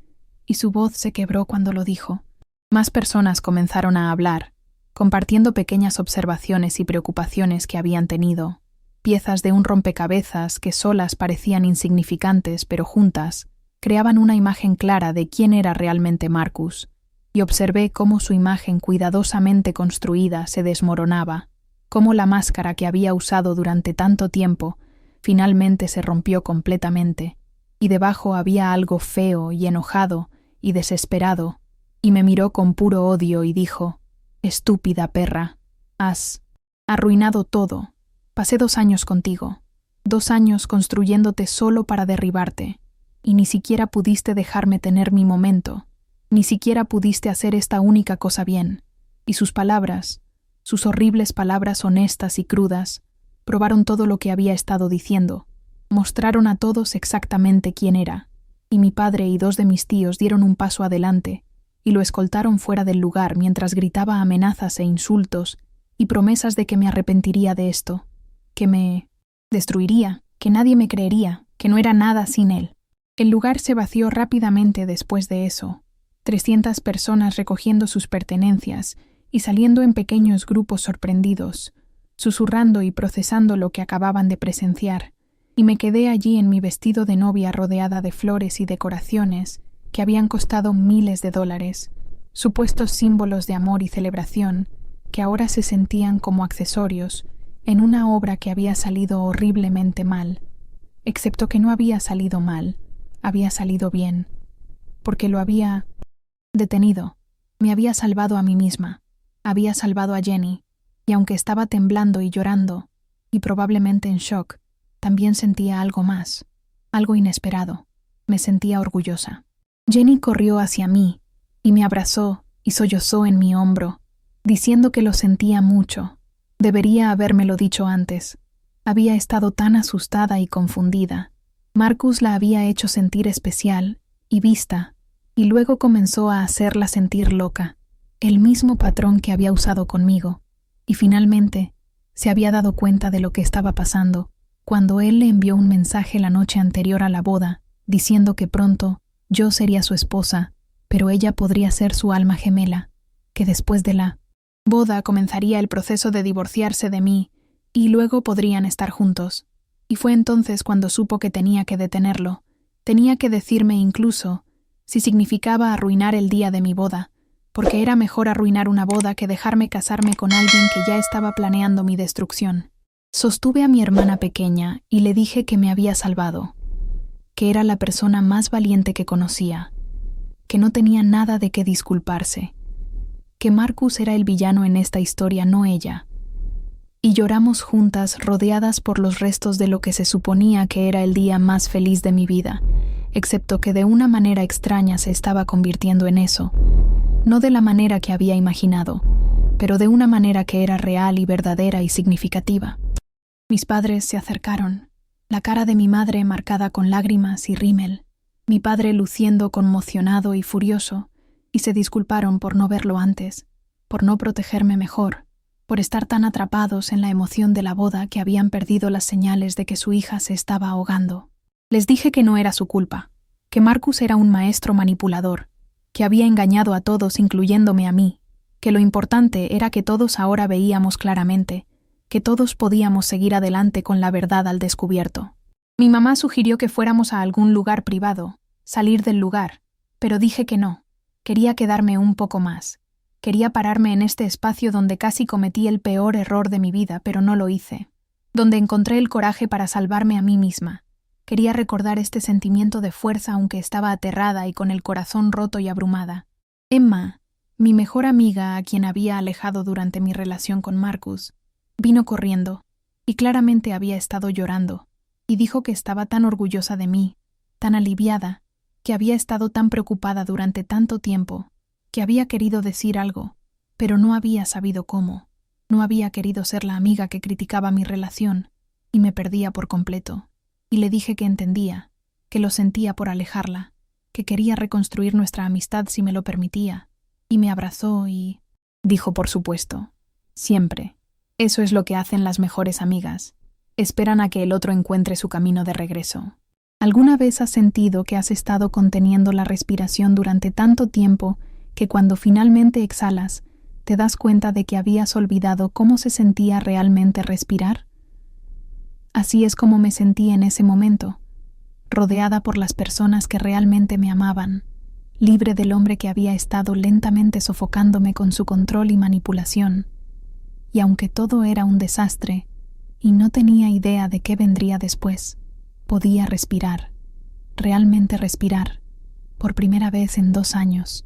[SPEAKER 1] y su voz se quebró cuando lo dijo. Más personas comenzaron a hablar, compartiendo pequeñas observaciones y preocupaciones que habían tenido, piezas de un rompecabezas que solas parecían insignificantes, pero juntas creaban una imagen clara de quién era realmente Marcus, y observé cómo su imagen cuidadosamente construida se desmoronaba, cómo la máscara que había usado durante tanto tiempo finalmente se rompió completamente, y debajo había algo feo y enojado y desesperado, y me miró con puro odio y dijo: «Estúpida perra, has arruinado todo. Pasé 2 años contigo, 2 años construyéndote solo para derribarte, y ni siquiera pudiste dejarme tener mi momento, ni siquiera pudiste hacer esta única cosa bien, y sus palabras, sus horribles palabras honestas y crudas, probaron todo lo que había estado diciendo, mostraron a todos exactamente quién era, y mi padre y 2 de mis tíos dieron un paso adelante y lo escoltaron fuera del lugar mientras gritaba amenazas e insultos y promesas de que me arrepentiría de esto, que me destruiría, que nadie me creería, que no era nada sin él. El lugar se vació rápidamente después de eso, 300 personas recogiendo sus pertenencias y saliendo en pequeños grupos sorprendidos, susurrando y procesando lo que acababan de presenciar, y me quedé allí en mi vestido de novia rodeada de flores y decoraciones que habían costado miles de dólares, supuestos símbolos de amor y celebración, que ahora se sentían como accesorios en una obra que había salido horriblemente mal, excepto que no había salido mal, había salido bien, porque lo había detenido, me había salvado a mí misma, había salvado a Jenny, y aunque estaba temblando y llorando, y probablemente en shock, también sentía algo más, algo inesperado, me sentía orgullosa. Jenny corrió hacia mí, y me abrazó y sollozó en mi hombro, diciendo que lo sentía mucho. Debería habérmelo dicho antes. Había estado tan asustada y confundida. Marcus la había hecho sentir especial y vista, y luego comenzó a hacerla sentir loca, el mismo patrón que había usado conmigo, y finalmente se había dado cuenta de lo que estaba pasando cuando él le envió un mensaje la noche anterior a la boda, diciendo que pronto yo sería su esposa, pero ella podría ser su alma gemela, que después de la boda comenzaría el proceso de divorciarse de mí y luego podrían estar juntos. Y fue entonces cuando supo que tenía que detenerlo. Tenía que decirme incluso si significaba arruinar el día de mi boda, porque era mejor arruinar una boda que dejarme casarme con alguien que ya estaba planeando mi destrucción. Sostuve a mi hermana pequeña y le dije que me había salvado, que era la persona más valiente que conocía, que no tenía nada de qué disculparse, que Marcus era el villano en esta historia, no ella. Y lloramos juntas, rodeadas por los restos de lo que se suponía que era el día más feliz de mi vida, excepto que de una manera extraña se estaba convirtiendo en eso, no de la manera que había imaginado, pero de una manera que era real y verdadera y significativa. Mis padres se acercaron, la cara de mi madre marcada con lágrimas y rímel, mi padre luciendo conmocionado y furioso, y se disculparon por no verlo antes, por no protegerme mejor, por estar tan atrapados en la emoción de la boda que habían perdido las señales de que su hija se estaba ahogando. Les dije que no era su culpa, que Marcus era un maestro manipulador, que había engañado a todos incluyéndome a mí, que lo importante era que todos ahora veíamos claramente, que todos podíamos seguir adelante con la verdad al descubierto. Mi mamá sugirió que fuéramos a algún lugar privado, salir del lugar, pero dije que no, quería quedarme un poco más. Quería pararme en este espacio donde casi cometí el peor error de mi vida, pero no lo hice, donde encontré el coraje para salvarme a mí misma. Quería recordar este sentimiento de fuerza aunque estaba aterrada y con el corazón roto y abrumada. Emma, mi mejor amiga a quien había alejado durante mi relación con Marcus, vino corriendo, y claramente había estado llorando, y dijo que estaba tan orgullosa de mí, tan aliviada, que había estado tan preocupada durante tanto tiempo, que había querido decir algo, pero no había sabido cómo. No había querido ser la amiga que criticaba mi relación, y me perdía por completo. Y le dije que entendía, que lo sentía por alejarla, que quería reconstruir nuestra amistad si me lo permitía, y me abrazó y dijo, por supuesto, siempre. Eso es lo que hacen las mejores amigas. Esperan a que el otro encuentre su camino de regreso. ¿Alguna vez has sentido que has estado conteniendo la respiración durante tanto tiempo que cuando finalmente exhalas, te das cuenta de que habías olvidado cómo se sentía realmente respirar? Así es como me sentí en ese momento, rodeada por las personas que realmente me amaban, libre del hombre que había estado lentamente sofocándome con su control y manipulación. Y aunque todo era un desastre, y no tenía idea de qué vendría después, podía respirar, realmente respirar, por primera vez en 2 años.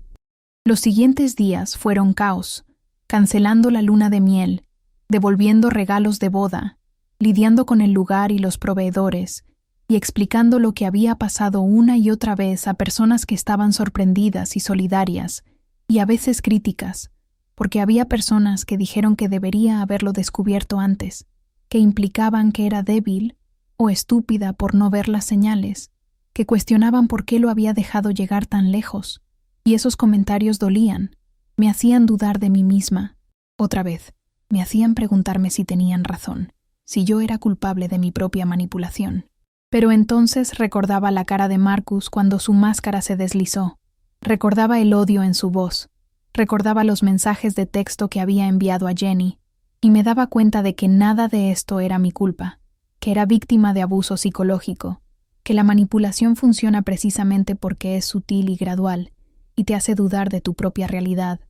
[SPEAKER 1] Los siguientes días fueron caos, cancelando la luna de miel, devolviendo regalos de boda, lidiando con el lugar y los proveedores, y explicando lo que había pasado una y otra vez a personas que estaban sorprendidas y solidarias, y a veces críticas, porque había personas que dijeron que debería haberlo descubierto antes, que implicaban que era débil o estúpida por no ver las señales, que cuestionaban por qué lo había dejado llegar tan lejos, y esos comentarios dolían, me hacían dudar de mí misma. Otra vez, me hacían preguntarme si tenían razón, si yo era culpable de mi propia manipulación. Pero entonces recordaba la cara de Marcus cuando su máscara se deslizó, recordaba el odio en su voz, recordaba los mensajes de texto que había enviado a Jenny, y me daba cuenta de que nada de esto era mi culpa, que era víctima de abuso psicológico, que la manipulación funciona precisamente porque es sutil y gradual, y te hace dudar de tu propia realidad,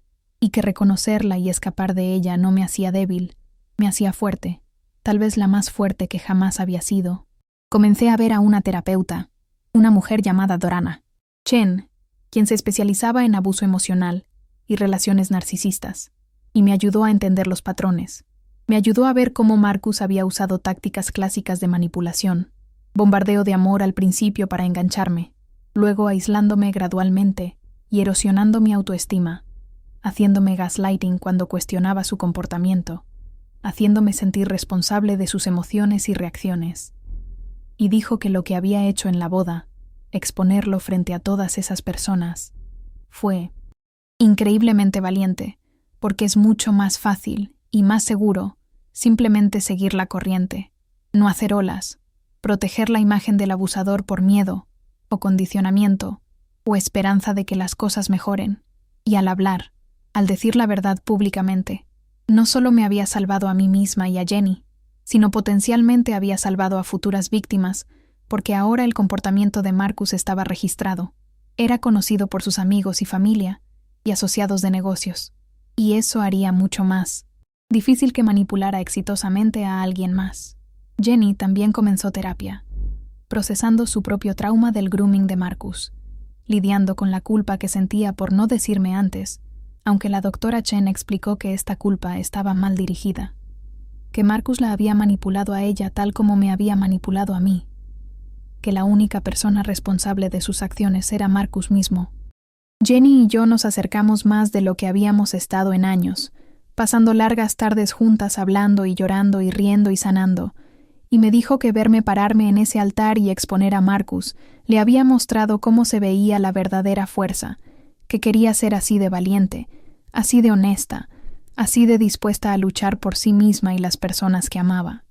[SPEAKER 1] y que reconocerla y escapar de ella no me hacía débil, me hacía fuerte, tal vez la más fuerte que jamás había sido. Comencé a ver a una terapeuta, una mujer llamada Dorana Chen, quien se especializaba en abuso emocional y relaciones narcisistas, y me ayudó a entender los patrones. Me ayudó a ver cómo Marcus había usado tácticas clásicas de manipulación, bombardeo de amor al principio para engancharme, luego aislándome gradualmente y erosionando mi autoestima, haciéndome gaslighting cuando cuestionaba su comportamiento, haciéndome sentir responsable de sus emociones y reacciones. Y dijo que lo que había hecho en la boda, exponerlo frente a todas esas personas, fue increíblemente valiente, porque es mucho más fácil y más seguro simplemente seguir la corriente, no hacer olas, proteger la imagen del abusador por miedo, o condicionamiento, o esperanza de que las cosas mejoren. Y al hablar, al decir la verdad públicamente, no solo me había salvado a mí misma y a Jenny, sino potencialmente había salvado a futuras víctimas, porque ahora el comportamiento de Marcus estaba registrado, era conocido por sus amigos y familia, y asociados de negocios, y eso haría mucho más difícil que manipulara exitosamente a alguien más. Jenny también comenzó terapia, procesando su propio trauma del grooming de Marcus, lidiando con la culpa que sentía por no decirme antes, aunque la doctora Chen explicó que esta culpa estaba mal dirigida, que Marcus la había manipulado a ella tal como me había manipulado a mí, que la única persona responsable de sus acciones era Marcus mismo. Jenny y yo nos acercamos más de lo que habíamos estado en años, pasando largas tardes juntas hablando y llorando y riendo y sanando, y me dijo que verme pararme en ese altar y exponer a Marcus le había mostrado cómo se veía la verdadera fuerza, que quería ser así de valiente, así de honesta, así de dispuesta a luchar por sí misma y las personas que amaba.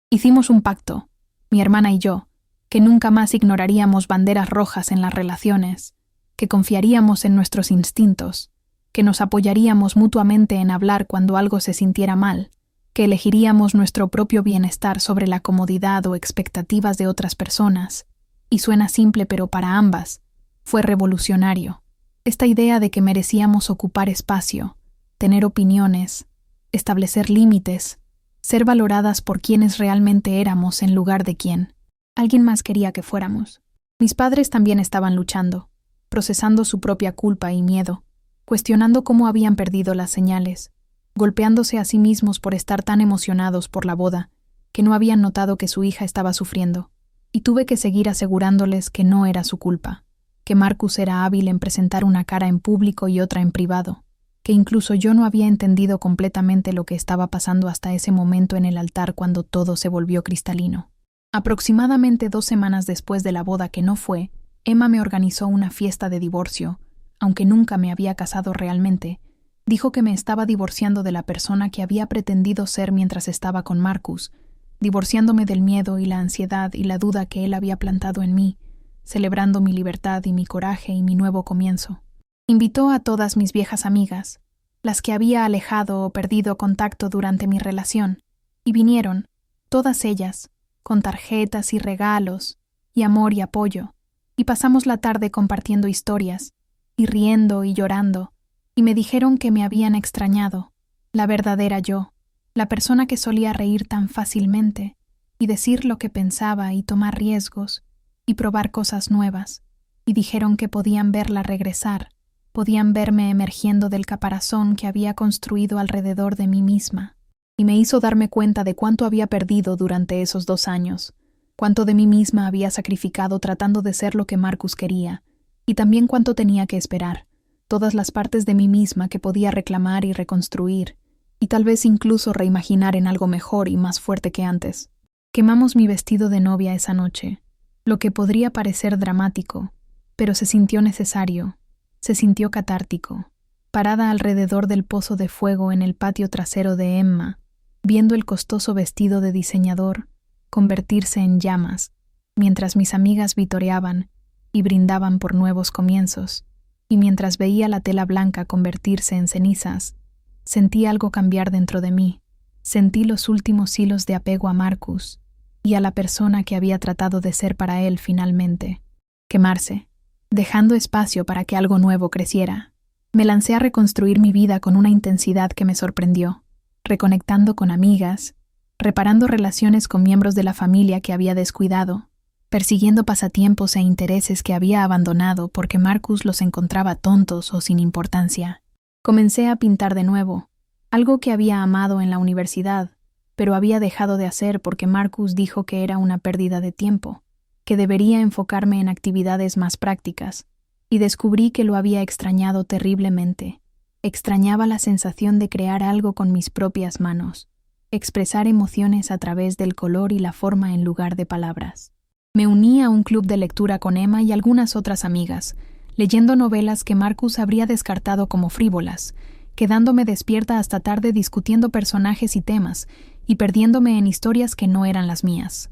[SPEAKER 1] Hicimos un pacto, mi hermana y yo, que nunca más ignoraríamos banderas rojas en las relaciones, que confiaríamos en nuestros instintos, que nos apoyaríamos mutuamente en hablar cuando algo se sintiera mal, que elegiríamos nuestro propio bienestar sobre la comodidad o expectativas de otras personas. Y suena simple, pero para ambas fue revolucionario. Esta idea de que merecíamos ocupar espacio, tener opiniones, establecer límites, ser valoradas por quienes realmente éramos en lugar de quien alguien más quería que fuéramos. Mis padres también estaban luchando, procesando su propia culpa y miedo, cuestionando cómo habían perdido las señales, golpeándose a sí mismos por estar tan emocionados por la boda, que no habían notado que su hija estaba sufriendo, y tuve que seguir asegurándoles que no era su culpa, que Marcus era hábil en presentar una cara en público y otra en privado, que incluso yo no había entendido completamente lo que estaba pasando hasta ese momento en el altar cuando todo se volvió cristalino. Aproximadamente 2 semanas después de la boda que no fue, Emma me organizó una fiesta de divorcio. Aunque nunca me había casado realmente, dijo que me estaba divorciando de la persona que había pretendido ser mientras estaba con Marcus, divorciándome del miedo y la ansiedad y la duda que él había plantado en mí, celebrando mi libertad y mi coraje y mi nuevo comienzo. Invitó a todas mis viejas amigas, las que había alejado o perdido contacto durante mi relación, y vinieron, todas ellas, con tarjetas y regalos, y amor y apoyo, y pasamos la tarde compartiendo historias, y riendo y llorando, y me dijeron que me habían extrañado, la verdadera yo, la persona que solía reír tan fácilmente, y decir lo que pensaba y tomar riesgos, y probar cosas nuevas, y dijeron que podían verla regresar, podían verme emergiendo del caparazón que había construido alrededor de mí misma, y me hizo darme cuenta de cuánto había perdido durante esos 2 años, cuánto de mí misma había sacrificado tratando de ser lo que Marcus quería, y también cuánto tenía que esperar, todas las partes de mí misma que podía reclamar y reconstruir, y tal vez incluso reimaginar en algo mejor y más fuerte que antes. Quemamos mi vestido de novia esa noche, lo que podría parecer dramático, pero se sintió necesario, se sintió catártico. Parada alrededor del pozo de fuego en el patio trasero de Emma, viendo el costoso vestido de diseñador convertirse en llamas, mientras mis amigas vitoreaban y brindaban por nuevos comienzos, y mientras veía la tela blanca convertirse en cenizas, sentí algo cambiar dentro de mí. Sentí los últimos hilos de apego a Marcus y a la persona que había tratado de ser para él finalmente, quemarse, dejando espacio para que algo nuevo creciera. Me lancé a reconstruir mi vida con una intensidad que me sorprendió, reconectando con amigas, reparando relaciones con miembros de la familia que había descuidado, persiguiendo pasatiempos e intereses que había abandonado porque Marcus los encontraba tontos o sin importancia. Comencé a pintar de nuevo, algo que había amado en la universidad, pero había dejado de hacer porque Marcus dijo que era una pérdida de tiempo, que debería enfocarme en actividades más prácticas, y descubrí que lo había extrañado terriblemente. Extrañaba la sensación de crear algo con mis propias manos, expresar emociones a través del color y la forma en lugar de palabras. Me uní a un club de lectura con Emma y algunas otras amigas, leyendo novelas que Marcus habría descartado como frívolas, quedándome despierta hasta tarde discutiendo personajes y temas, y perdiéndome en historias que no eran las mías.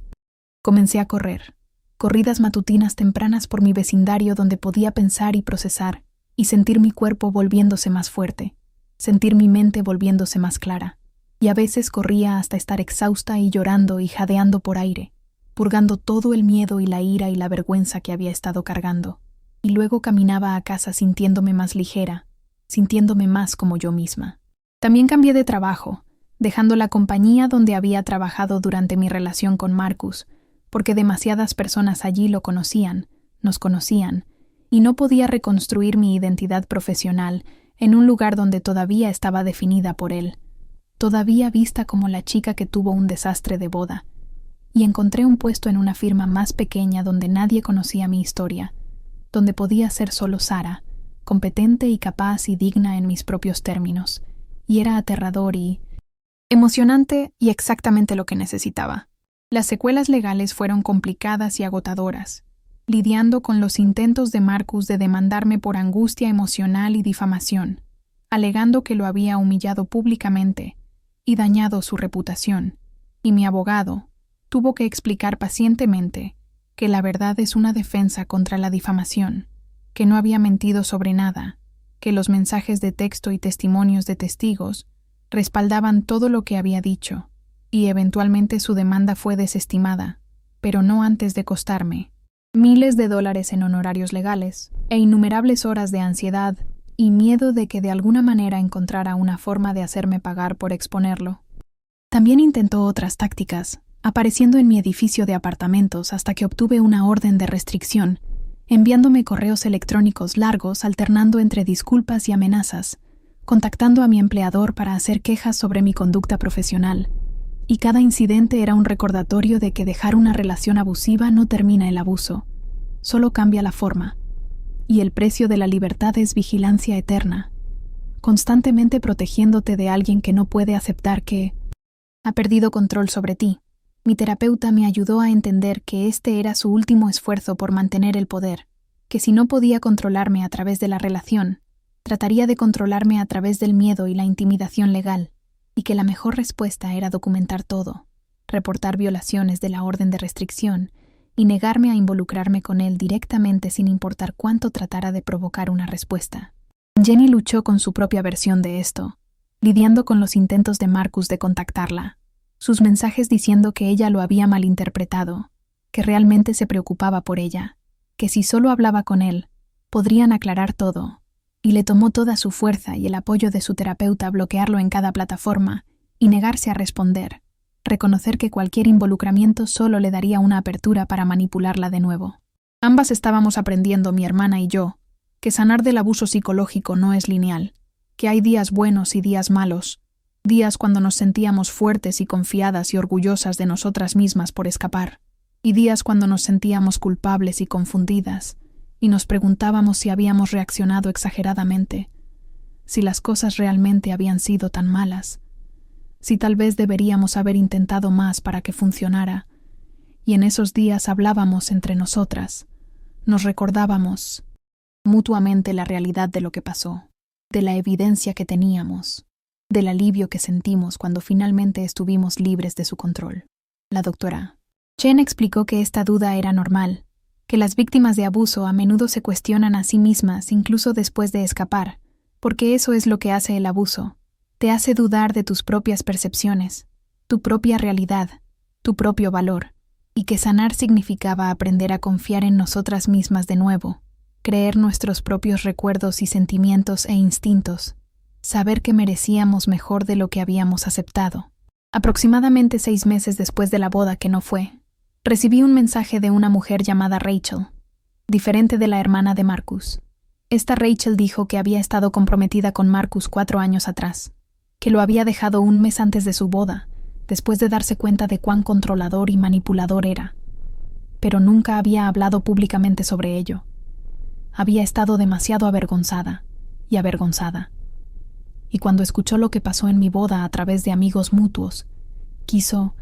[SPEAKER 1] Comencé a correr. Corridas matutinas tempranas por mi vecindario donde podía pensar y procesar, y sentir mi cuerpo volviéndose más fuerte, sentir mi mente volviéndose más clara, y a veces corría hasta estar exhausta y llorando y jadeando por aire, purgando todo el miedo y la ira y la vergüenza que había estado cargando, y luego caminaba a casa sintiéndome más ligera, sintiéndome más como yo misma. También cambié de trabajo, dejando la compañía donde había trabajado durante mi relación con Marcus, porque demasiadas personas allí lo conocían, nos conocían, y no podía reconstruir mi identidad profesional en un lugar donde todavía estaba definida por él, todavía vista como la chica que tuvo un desastre de boda, y encontré un puesto en una firma más pequeña donde nadie conocía mi historia, donde podía ser solo Sara, competente y capaz y digna en mis propios términos, y era aterrador y emocionante y exactamente lo que necesitaba. Las secuelas legales fueron complicadas y agotadoras, lidiando con los intentos de Marcus de demandarme por angustia emocional y difamación, alegando que lo había humillado públicamente y dañado su reputación, y mi abogado tuvo que explicar pacientemente que la verdad es una defensa contra la difamación, que no había mentido sobre nada, que los mensajes de texto y testimonios de testigos respaldaban todo lo que había dicho, y eventualmente su demanda fue desestimada, pero no antes de costarme miles de dólares en honorarios legales e innumerables horas de ansiedad y miedo de que de alguna manera encontrara una forma de hacerme pagar por exponerlo. También intentó otras tácticas, apareciendo en mi edificio de apartamentos hasta que obtuve una orden de restricción, enviándome correos electrónicos largos alternando entre disculpas y amenazas, contactando a mi empleador para hacer quejas sobre mi conducta profesional, y cada incidente era un recordatorio de que dejar una relación abusiva no termina el abuso, solo cambia la forma, y el precio de la libertad es vigilancia eterna, constantemente protegiéndote de alguien que no puede aceptar que ha perdido control sobre ti. Mi terapeuta me ayudó a entender que este era su último esfuerzo por mantener el poder, que si no podía controlarme a través de la relación, trataría de controlarme a través del miedo y la intimidación legal, y que la mejor respuesta era documentar todo, reportar violaciones de la orden de restricción y negarme a involucrarme con él directamente sin importar cuánto tratara de provocar una respuesta. Jenny luchó con su propia versión de esto, lidiando con los intentos de Marcus de contactarla, sus mensajes diciendo que ella lo había malinterpretado, que realmente se preocupaba por ella, que si solo hablaba con él, podrían aclarar todo, y le tomó toda su fuerza y el apoyo de su terapeuta bloquearlo en cada plataforma y negarse a responder, reconocer que cualquier involucramiento solo le daría una apertura para manipularla de nuevo. Ambas estábamos aprendiendo, mi hermana y yo, que sanar del abuso psicológico no es lineal, que hay días buenos y días malos, días cuando nos sentíamos fuertes y confiadas y orgullosas de nosotras mismas por escapar, y días cuando nos sentíamos culpables y confundidas, y nos preguntábamos si habíamos reaccionado exageradamente, si las cosas realmente habían sido tan malas, si tal vez deberíamos haber intentado más para que funcionara, y en esos días hablábamos entre nosotras, nos recordábamos mutuamente la realidad de lo que pasó, de la evidencia que teníamos, del alivio que sentimos cuando finalmente estuvimos libres de su control. La doctora Chen explicó que esta duda era normal, que las víctimas de abuso a menudo se cuestionan a sí mismas incluso después de escapar, porque eso es lo que hace el abuso. Te hace dudar de tus propias percepciones, tu propia realidad, tu propio valor, y que sanar significaba aprender a confiar en nosotras mismas de nuevo, creer nuestros propios recuerdos y sentimientos e instintos, saber que merecíamos mejor de lo que habíamos aceptado. Aproximadamente 6 meses después de la boda que no fue, recibí un mensaje de una mujer llamada Rachel, diferente de la hermana de Marcus. Esta Rachel dijo que había estado comprometida con Marcus 4 años atrás, que lo había dejado un mes antes de su boda, después de darse cuenta de cuán controlador y manipulador era. Pero nunca había hablado públicamente sobre ello. Había estado demasiado avergonzada y avergonzada. Y cuando escuchó lo que pasó en mi boda a través de amigos mutuos, quiso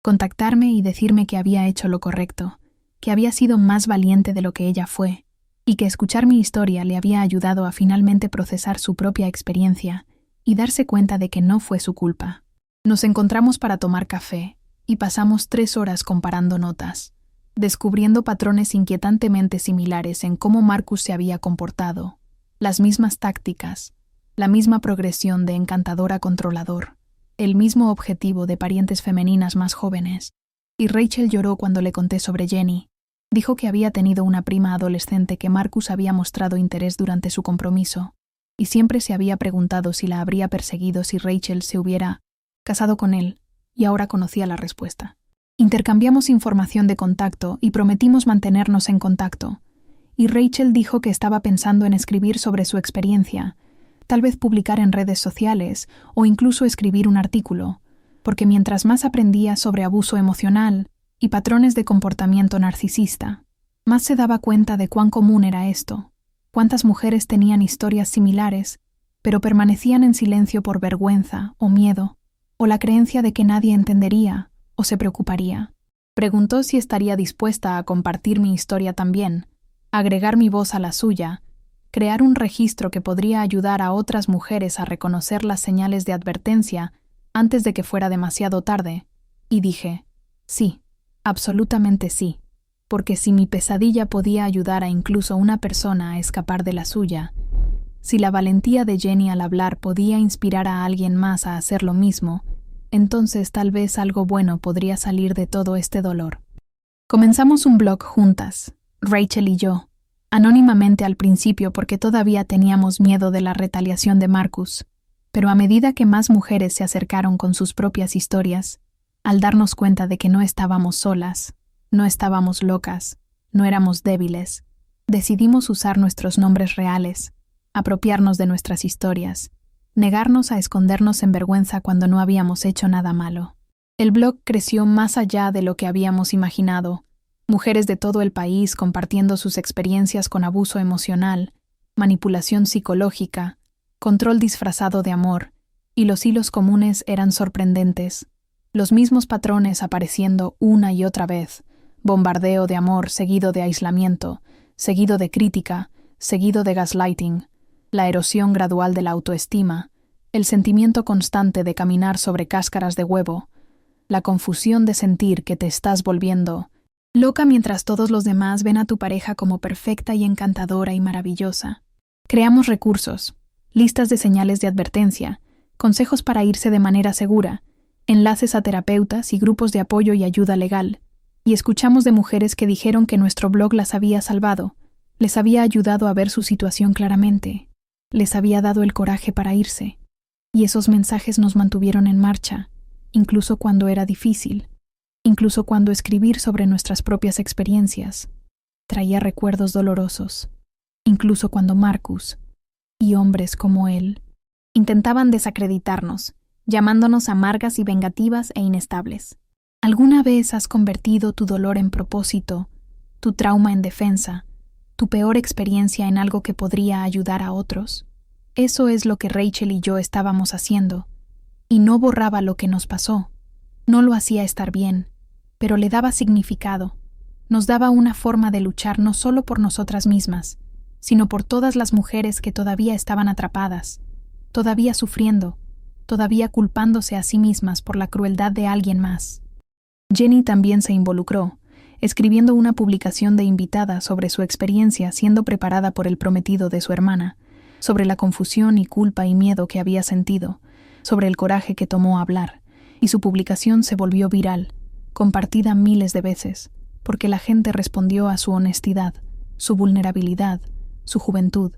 [SPEAKER 1] contactarme y decirme que había hecho lo correcto, que había sido más valiente de lo que ella fue, y que escuchar mi historia le había ayudado a finalmente procesar su propia experiencia y darse cuenta de que no fue su culpa. Nos encontramos para tomar café y pasamos 3 horas comparando notas, descubriendo patrones inquietantemente similares en cómo Marcus se había comportado, las mismas tácticas, la misma progresión de encantador a controlador, el mismo objetivo de parientes femeninas más jóvenes. Y Rachel lloró cuando le conté sobre Jenny. Dijo que había tenido una prima adolescente que Marcus había mostrado interés durante su compromiso, y siempre se había preguntado si la habría perseguido si Rachel se hubiera casado con él, y ahora conocía la respuesta. Intercambiamos información de contacto y prometimos mantenernos en contacto, y Rachel dijo que estaba pensando en escribir sobre su experiencia, tal vez publicar en redes sociales o incluso escribir un artículo, porque mientras más aprendía sobre abuso emocional y patrones de comportamiento narcisista, más se daba cuenta de cuán común era esto, cuántas mujeres tenían historias similares, pero permanecían en silencio por vergüenza o miedo, o la creencia de que nadie entendería o se preocuparía. Preguntó si estaría dispuesta a compartir mi historia también, agregar mi voz a la suya, crear un registro que podría ayudar a otras mujeres a reconocer las señales de advertencia antes de que fuera demasiado tarde, y dije, sí, absolutamente sí, porque si mi pesadilla podía ayudar a incluso una persona a escapar de la suya, si la valentía de Jenny al hablar podía inspirar a alguien más a hacer lo mismo, entonces tal vez algo bueno podría salir de todo este dolor. Comenzamos un blog juntas, Rachel y yo, anónimamente al principio porque todavía teníamos miedo de la retaliación de Marcus, pero a medida que más mujeres se acercaron con sus propias historias, al darnos cuenta de que no estábamos solas, no estábamos locas, no éramos débiles, decidimos usar nuestros nombres reales, apropiarnos de nuestras historias, negarnos a escondernos en vergüenza cuando no habíamos hecho nada malo. El blog creció más allá de lo que habíamos imaginado. Mujeres de todo el país compartiendo sus experiencias con abuso emocional, manipulación psicológica, control disfrazado de amor, y los hilos comunes eran sorprendentes. Los mismos patrones apareciendo una y otra vez: bombardeo de amor seguido de aislamiento, seguido de crítica, seguido de gaslighting, la erosión gradual de la autoestima, el sentimiento constante de caminar sobre cáscaras de huevo, la confusión de sentir que te estás volviendo loca mientras todos los demás ven a tu pareja como perfecta y encantadora y maravillosa. Creamos recursos, listas de señales de advertencia, consejos para irse de manera segura, enlaces a terapeutas y grupos de apoyo y ayuda legal, y escuchamos de mujeres que dijeron que nuestro blog las había salvado, les había ayudado a ver su situación claramente, les había dado el coraje para irse, y esos mensajes nos mantuvieron en marcha, incluso cuando era difícil. Incluso cuando escribir sobre nuestras propias experiencias traía recuerdos dolorosos, incluso cuando Marcus y hombres como él intentaban desacreditarnos, llamándonos amargas y vengativas e inestables. ¿Alguna vez has convertido tu dolor en propósito, tu trauma en defensa, tu peor experiencia en algo que podría ayudar a otros. Eso es lo que Rachel y yo estábamos haciendo, y no borraba lo que nos pasó. No lo hacía estar bien, pero le daba significado. Nos daba una forma de luchar no solo por nosotras mismas, sino por todas las mujeres que todavía estaban atrapadas, todavía sufriendo, todavía culpándose a sí mismas por la crueldad de alguien más. Jenny también se involucró, escribiendo una publicación de invitada sobre su experiencia siendo preparada por el prometido de su hermana, sobre la confusión y culpa y miedo que había sentido, sobre el coraje que tomó a hablar, y su publicación se volvió viral, compartida miles de veces, porque la gente respondió a su honestidad, su vulnerabilidad, su juventud,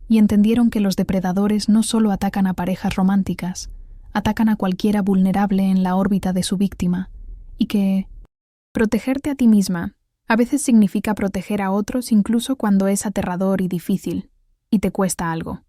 [SPEAKER 1] y entendieron que los depredadores no solo atacan a parejas románticas, atacan a cualquiera vulnerable en la órbita de su víctima, y que protegerte a ti misma a veces significa proteger a otros incluso cuando es aterrador y difícil, y te cuesta algo.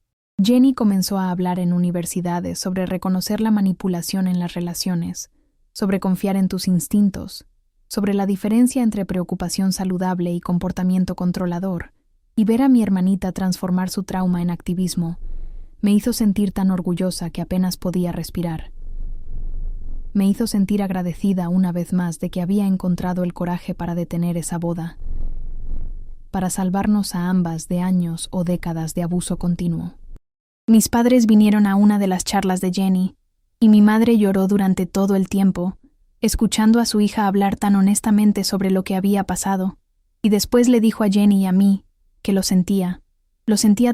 [SPEAKER 1] Jenny comenzó a hablar en universidades sobre reconocer la manipulación en las relaciones, sobre confiar en tus instintos, sobre la diferencia entre preocupación saludable y comportamiento controlador, y ver a mi hermanita transformar su trauma en activismo me hizo sentir tan orgullosa que apenas podía respirar. Me hizo sentir agradecida una vez más de que había encontrado el coraje para detener esa boda, para salvarnos a ambas de años o décadas de abuso continuo. Mis padres vinieron a una de las charlas de Jenny, y mi madre lloró durante todo el tiempo, escuchando a su hija hablar tan honestamente sobre lo que había pasado, y después le dijo a Jenny y a mí que lo sentía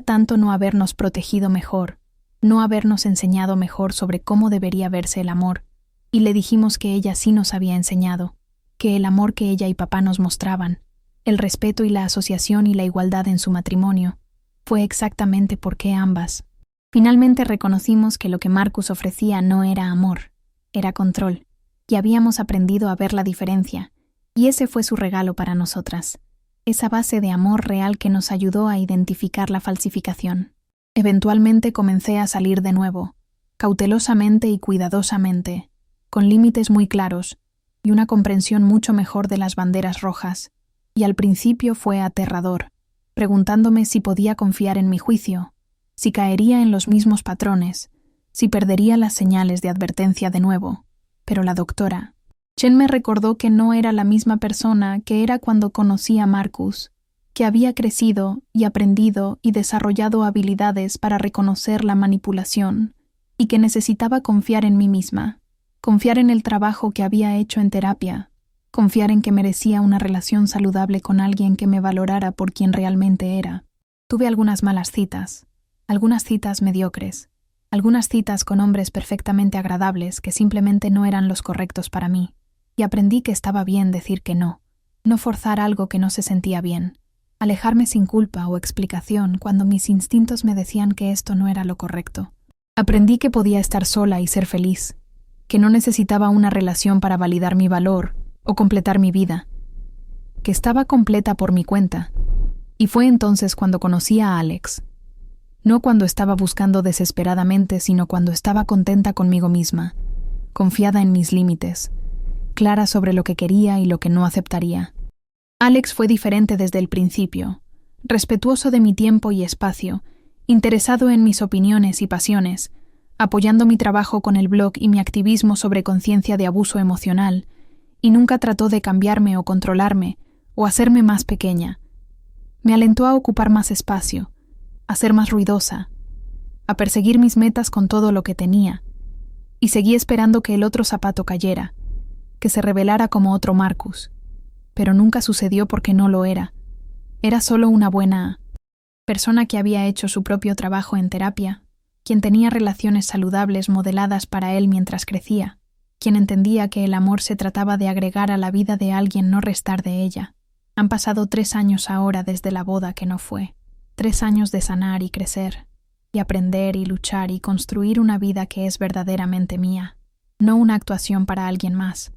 [SPEAKER 1] tanto no habernos protegido mejor, no habernos enseñado mejor sobre cómo debería verse el amor, y le dijimos que ella sí nos había enseñado, que el amor que ella y papá nos mostraban, el respeto y la asociación y la igualdad en su matrimonio, fue exactamente porque ambas. Finalmente reconocimos que lo que Marcus ofrecía no era amor, era control, y habíamos aprendido a ver la diferencia, y ese fue su regalo para nosotras, esa base de amor real que nos ayudó a identificar la falsificación. Eventualmente comencé a salir de nuevo, cautelosamente y cuidadosamente, con límites muy claros y una comprensión mucho mejor de las banderas rojas, y al principio fue aterrador, preguntándome si podía confiar en mi juicio, si caería en los mismos patrones, si perdería las señales de advertencia de nuevo. Pero la doctora Chen me recordó que no era la misma persona que era cuando conocí a Marcus, que había crecido y aprendido y desarrollado habilidades para reconocer la manipulación, y que necesitaba confiar en mí misma, confiar en el trabajo que había hecho en terapia, confiar en que merecía una relación saludable con alguien que me valorara por quien realmente era. Tuve algunas malas citas, algunas citas mediocres, algunas citas con hombres perfectamente agradables que simplemente no eran los correctos para mí, y aprendí que estaba bien decir que no forzar algo que no se sentía bien, alejarme sin culpa o explicación cuando mis instintos me decían que esto no era lo correcto. Aprendí que podía estar sola y ser feliz, que no necesitaba una relación para validar mi valor o completar mi vida, que estaba completa por mi cuenta. Y fue entonces cuando conocí a Alex. No cuando estaba buscando desesperadamente, sino cuando estaba contenta conmigo misma, confiada en mis límites, clara sobre lo que quería y lo que no aceptaría. Alex fue diferente desde el principio, respetuoso de mi tiempo y espacio, interesado en mis opiniones y pasiones, apoyando mi trabajo con el blog y mi activismo sobre conciencia de abuso emocional, y nunca trató de cambiarme o controlarme o hacerme más pequeña. Me alentó a ocupar más espacio, a ser más ruidosa, a perseguir mis metas con todo lo que tenía, y seguí esperando que el otro zapato cayera, que se revelara como otro Marcus, pero nunca sucedió porque no lo era. Era solo una buena persona que había hecho su propio trabajo en terapia, quien tenía relaciones saludables modeladas para él mientras crecía, quien entendía que el amor se trataba de agregar a la vida de alguien, no restar de ella. Han pasado 3 años ahora desde la boda que no fue, 3 años de sanar y crecer, y aprender y luchar y construir una vida que es verdaderamente mía, no una actuación para alguien más,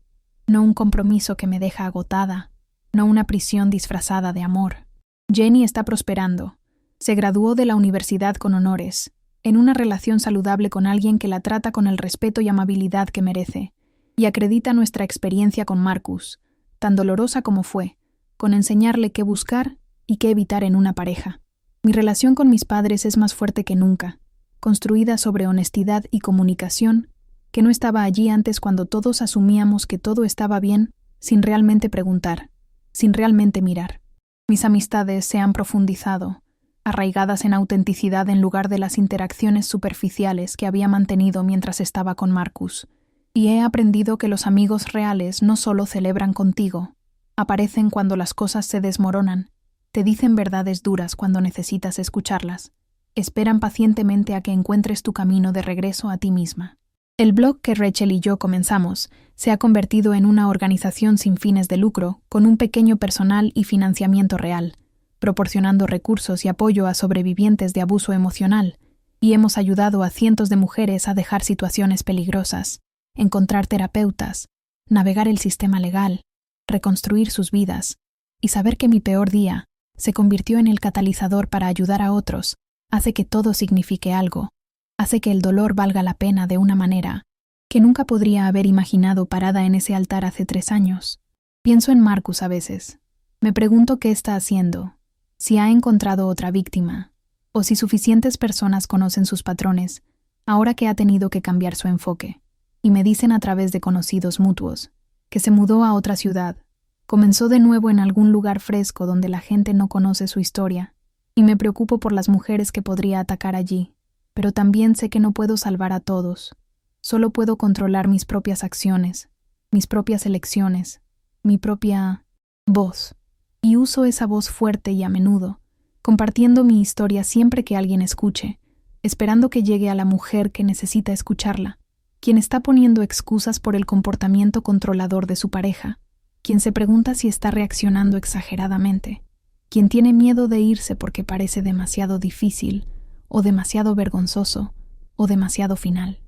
[SPEAKER 1] no un compromiso que me deja agotada, no una prisión disfrazada de amor. Jenny está prosperando. Se graduó de la universidad con honores, en una relación saludable con alguien que la trata con el respeto y amabilidad que merece, y acredita nuestra experiencia con Marcus, tan dolorosa como fue, con enseñarle qué buscar y qué evitar en una pareja. Mi relación con mis padres es más fuerte que nunca, construida sobre honestidad y comunicación, que no estaba allí antes cuando todos asumíamos que todo estaba bien sin realmente preguntar, sin realmente mirar. Mis amistades se han profundizado, arraigadas en autenticidad en lugar de las interacciones superficiales que había mantenido mientras estaba con Marcus, y he aprendido que los amigos reales no solo celebran contigo, aparecen cuando las cosas se desmoronan, te dicen verdades duras cuando necesitas escucharlas, esperan pacientemente a que encuentres tu camino de regreso a ti misma. El blog que Rachel y yo comenzamos se ha convertido en una organización sin fines de lucro, con un pequeño personal y financiamiento real, proporcionando recursos y apoyo a sobrevivientes de abuso emocional, y hemos ayudado a cientos de mujeres a dejar situaciones peligrosas, encontrar terapeutas, navegar el sistema legal, reconstruir sus vidas, y saber que mi peor día se convirtió en el catalizador para ayudar a otros, hace que todo signifique algo, hace que el dolor valga la pena de una manera que nunca podría haber imaginado parada en ese altar hace 3 años. Pienso en Marcus a veces. Me pregunto qué está haciendo, si ha encontrado otra víctima, o si suficientes personas conocen sus patrones, ahora que ha tenido que cambiar su enfoque. Y me dicen a través de conocidos mutuos, que se mudó a otra ciudad, comenzó de nuevo en algún lugar fresco donde la gente no conoce su historia, y me preocupo por las mujeres que podría atacar allí. Pero también sé que no puedo salvar a todos. Solo puedo controlar mis propias acciones, mis propias elecciones, mi propia voz. Y uso esa voz fuerte y a menudo, compartiendo mi historia siempre que alguien escuche, esperando que llegue a la mujer que necesita escucharla, quien está poniendo excusas por el comportamiento controlador de su pareja, quien se pregunta si está reaccionando exageradamente, quien tiene miedo de irse porque parece demasiado difícil, o demasiado vergonzoso, o demasiado final.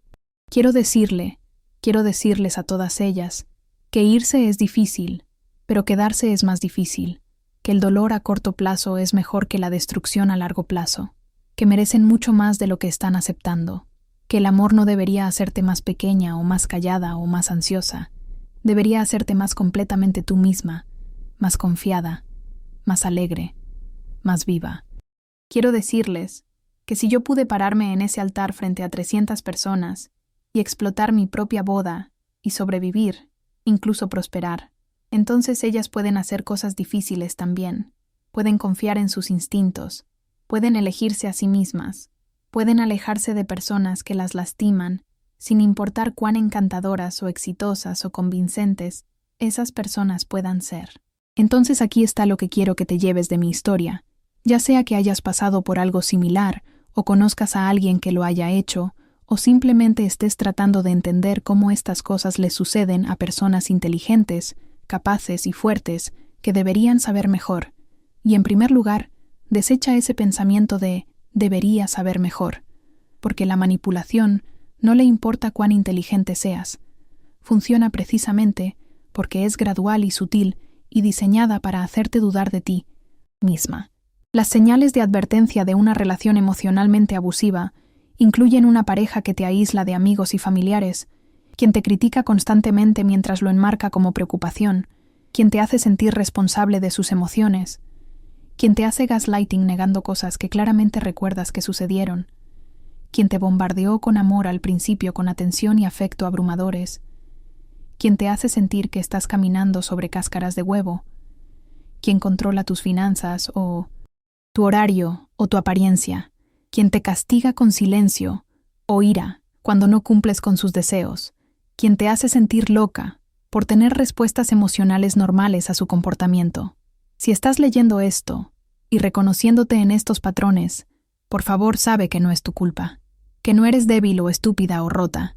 [SPEAKER 1] Quiero decirles a todas ellas, que irse es difícil, pero quedarse es más difícil, que el dolor a corto plazo es mejor que la destrucción a largo plazo, que merecen mucho más de lo que están aceptando, que el amor no debería hacerte más pequeña o más callada o más ansiosa, debería hacerte más completamente tú misma, más confiada, más alegre, más viva. Quiero decirles que si yo pude pararme en ese altar frente a 300 personas y explotar mi propia boda y sobrevivir, incluso prosperar, entonces ellas pueden hacer cosas difíciles también, pueden confiar en sus instintos, pueden elegirse a sí mismas, pueden alejarse de personas que las lastiman, sin importar cuán encantadoras o exitosas o convincentes esas personas puedan ser. Entonces aquí está lo que quiero que te lleves de mi historia, ya sea que hayas pasado por algo similar, o conozcas a alguien que lo haya hecho, o simplemente estés tratando de entender cómo estas cosas les suceden a personas inteligentes, capaces y fuertes que deberían saber mejor. Y en primer lugar, desecha ese pensamiento de «debería saber mejor», porque la manipulación no le importa cuán inteligente seas. Funciona precisamente porque es gradual y sutil y diseñada para hacerte dudar de ti misma. Las señales de advertencia de una relación emocionalmente abusiva incluyen una pareja que te aísla de amigos y familiares, quien te critica constantemente mientras lo enmarca como preocupación, quien te hace sentir responsable de sus emociones, quien te hace gaslighting negando cosas que claramente recuerdas que sucedieron, quien te bombardeó con amor al principio con atención y afecto abrumadores, quien te hace sentir que estás caminando sobre cáscaras de huevo, quien controla tus finanzas o tu horario o tu apariencia, quien te castiga con silencio o ira cuando no cumples con sus deseos, quien te hace sentir loca por tener respuestas emocionales normales a su comportamiento. Si estás leyendo esto y reconociéndote en estos patrones, por favor sabe que no es tu culpa, que no eres débil o estúpida o rota,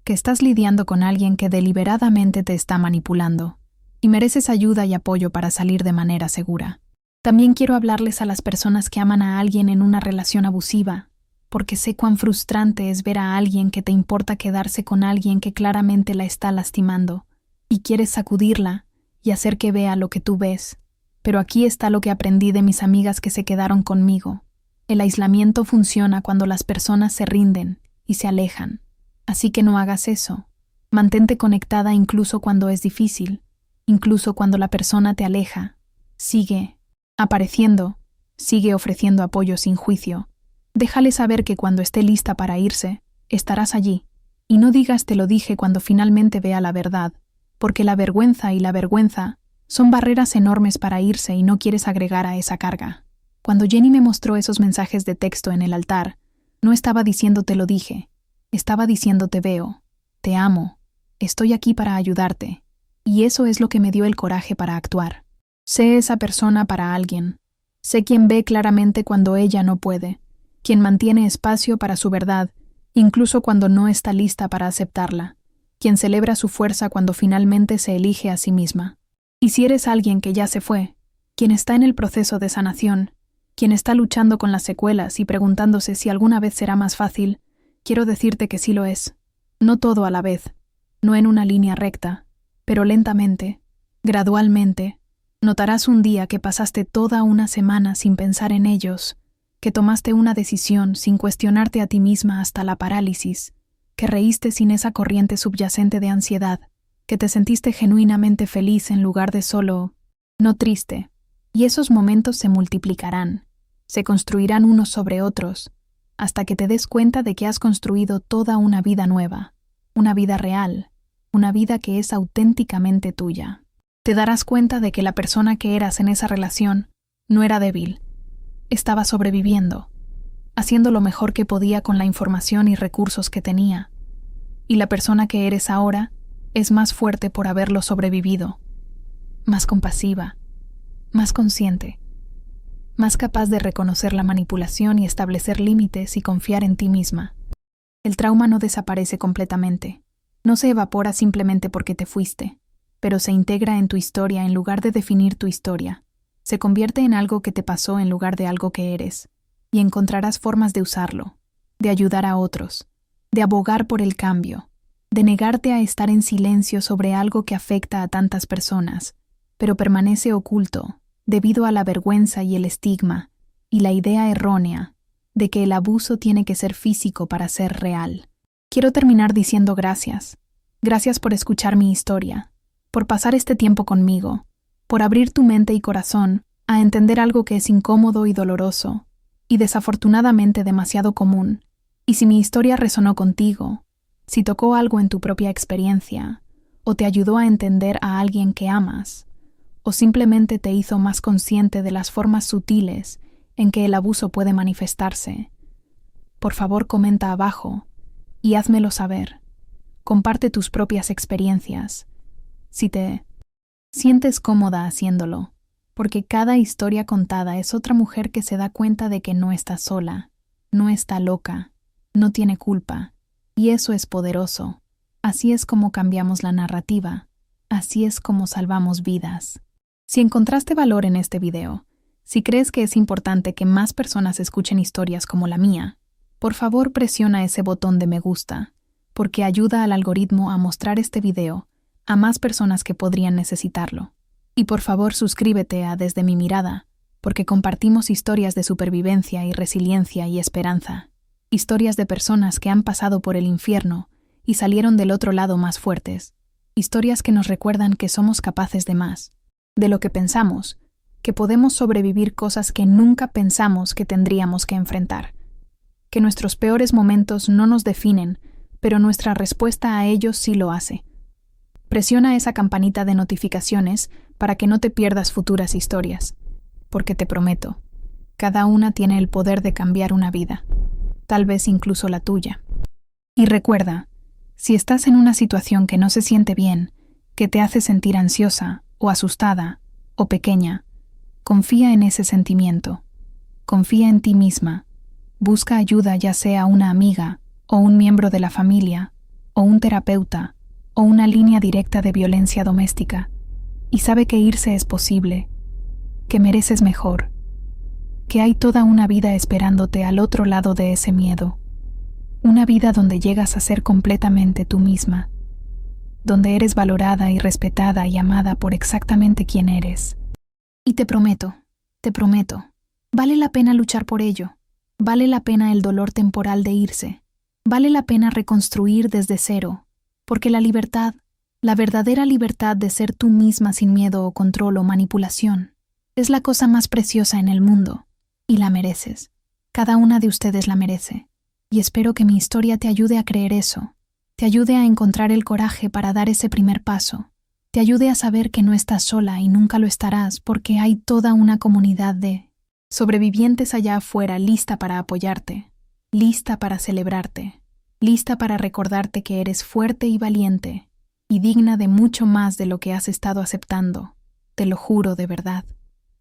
[SPEAKER 1] que estás lidiando con alguien que deliberadamente te está manipulando y mereces ayuda y apoyo para salir de manera segura. También quiero hablarles a las personas que aman a alguien en una relación abusiva, porque sé cuán frustrante es ver a alguien que te importa quedarse con alguien que claramente la está lastimando, y quieres sacudirla y hacer que vea lo que tú ves. Pero aquí está lo que aprendí de mis amigas que se quedaron conmigo. El aislamiento funciona cuando las personas se rinden y se alejan. Así que no hagas eso. Mantente conectada incluso cuando es difícil, incluso cuando la persona te aleja. Sigue Apareciendo, sigue ofreciendo apoyo sin juicio. Déjale saber que cuando esté lista para irse, estarás allí. Y no digas te lo dije cuando finalmente vea la verdad, porque la vergüenza y la vergüenza son barreras enormes para irse y no quieres agregar a esa carga. Cuando Jenny me mostró esos mensajes de texto en el altar, no estaba diciendo te lo dije, estaba diciendo te veo, te amo, estoy aquí para ayudarte. Y eso es lo que me dio el coraje para actuar. Sé esa persona para alguien. Sé quien ve claramente cuando ella no puede, quien mantiene espacio para su verdad, incluso cuando no está lista para aceptarla, quien celebra su fuerza cuando finalmente se elige a sí misma. Y si eres alguien que ya se fue, quien está en el proceso de sanación, quien está luchando con las secuelas y preguntándose si alguna vez será más fácil, quiero decirte que sí lo es. No todo a la vez, no en una línea recta, pero lentamente, gradualmente, notarás un día que pasaste toda una semana sin pensar en ellos, que tomaste una decisión sin cuestionarte a ti misma hasta la parálisis, que reíste sin esa corriente subyacente de ansiedad, que te sentiste genuinamente feliz en lugar de solo, no triste, y esos momentos se multiplicarán, se construirán unos sobre otros, hasta que te des cuenta de que has construido toda una vida nueva, una vida real, una vida que es auténticamente tuya. Te darás cuenta de que la persona que eras en esa relación no era débil, estaba sobreviviendo, haciendo lo mejor que podía con la información y recursos que tenía, y la persona que eres ahora es más fuerte por haberlo sobrevivido, más compasiva, más consciente, más capaz de reconocer la manipulación y establecer límites y confiar en ti misma. El trauma no desaparece completamente, no se evapora simplemente porque te fuiste, pero se integra en tu historia en lugar de definir tu historia. Se convierte en algo que te pasó en lugar de algo que eres, y encontrarás formas de usarlo, de ayudar a otros, de abogar por el cambio, de negarte a estar en silencio sobre algo que afecta a tantas personas, pero permanece oculto debido a la vergüenza y el estigma, y la idea errónea de que el abuso tiene que ser físico para ser real. Quiero terminar diciendo gracias. Gracias por escuchar mi historia, por pasar este tiempo conmigo, por abrir tu mente y corazón a entender algo que es incómodo y doloroso, y desafortunadamente demasiado común. Y si mi historia resonó contigo, si tocó algo en tu propia experiencia, o te ayudó a entender a alguien que amas, o simplemente te hizo más consciente de las formas sutiles en que el abuso puede manifestarse, por favor comenta abajo y házmelo saber. Comparte tus propias experiencias, si te sientes cómoda haciéndolo, porque cada historia contada es otra mujer que se da cuenta de que no está sola, no está loca, no tiene culpa, y eso es poderoso. Así es como cambiamos la narrativa, así es como salvamos vidas. Si encontraste valor en este video, si crees que es importante que más personas escuchen historias como la mía, por favor presiona ese botón de me gusta, porque ayuda al algoritmo a mostrar este video a más personas que podrían necesitarlo. Y por favor suscríbete a Desde mi Mirada, porque compartimos historias de supervivencia y resiliencia y esperanza, historias de personas que han pasado por el infierno y salieron del otro lado más fuertes, historias que nos recuerdan que somos capaces de más, de lo que pensamos, que podemos sobrevivir cosas que nunca pensamos que tendríamos que enfrentar, que nuestros peores momentos no nos definen, pero nuestra respuesta a ellos sí lo hace. Presiona esa campanita de notificaciones para que no te pierdas futuras historias, porque te prometo, cada una tiene el poder de cambiar una vida, tal vez incluso la tuya. Y recuerda, si estás en una situación que no se siente bien, que te hace sentir ansiosa, o asustada, o pequeña, confía en ese sentimiento, confía en ti misma, busca ayuda ya sea una amiga, o un miembro de la familia, o un terapeuta, o una línea directa de violencia doméstica, y sabe que irse es posible, que mereces mejor, que hay toda una vida esperándote al otro lado de ese miedo, una vida donde llegas a ser completamente tú misma, donde eres valorada y respetada y amada por exactamente quien eres. Y te prometo, vale la pena luchar por ello, vale la pena el dolor temporal de irse, vale la pena reconstruir desde cero, porque la libertad, la verdadera libertad de ser tú misma sin miedo o control o manipulación, Es la cosa más preciosa en el mundo, y la mereces. Cada una de ustedes la merece, y espero que mi historia te ayude a creer eso, te ayude a encontrar el coraje para dar ese primer paso, te ayude a saber que no estás sola y nunca lo estarás porque hay toda una comunidad de sobrevivientes allá afuera lista para apoyarte, lista para celebrarte, lista para recordarte que eres fuerte y valiente, y digna de mucho más de lo que has estado aceptando, te lo juro de verdad.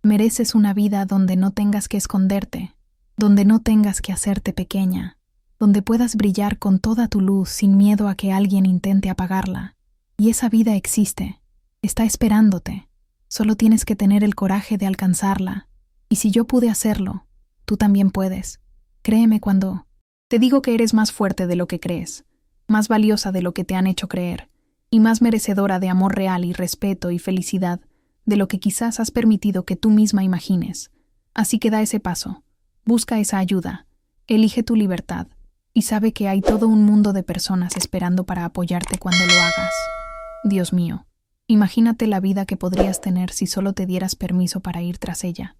[SPEAKER 1] Mereces una vida donde no tengas que esconderte, donde no tengas que hacerte pequeña, donde puedas brillar con toda tu luz sin miedo a que alguien intente apagarla. Y esa vida existe, está esperándote, solo tienes que tener el coraje de alcanzarla. Y si yo pude hacerlo, tú también puedes. Créeme cuando te digo que eres más fuerte de lo que crees, más valiosa de lo que te han hecho creer, y más merecedora de amor real y respeto y felicidad de lo que quizás has permitido que tú misma imagines. Así que da ese paso, busca esa ayuda, elige tu libertad, y sabe que hay todo un mundo de personas esperando para apoyarte cuando lo hagas. Dios mío, imagínate la vida que podrías tener si solo te dieras permiso para ir tras ella.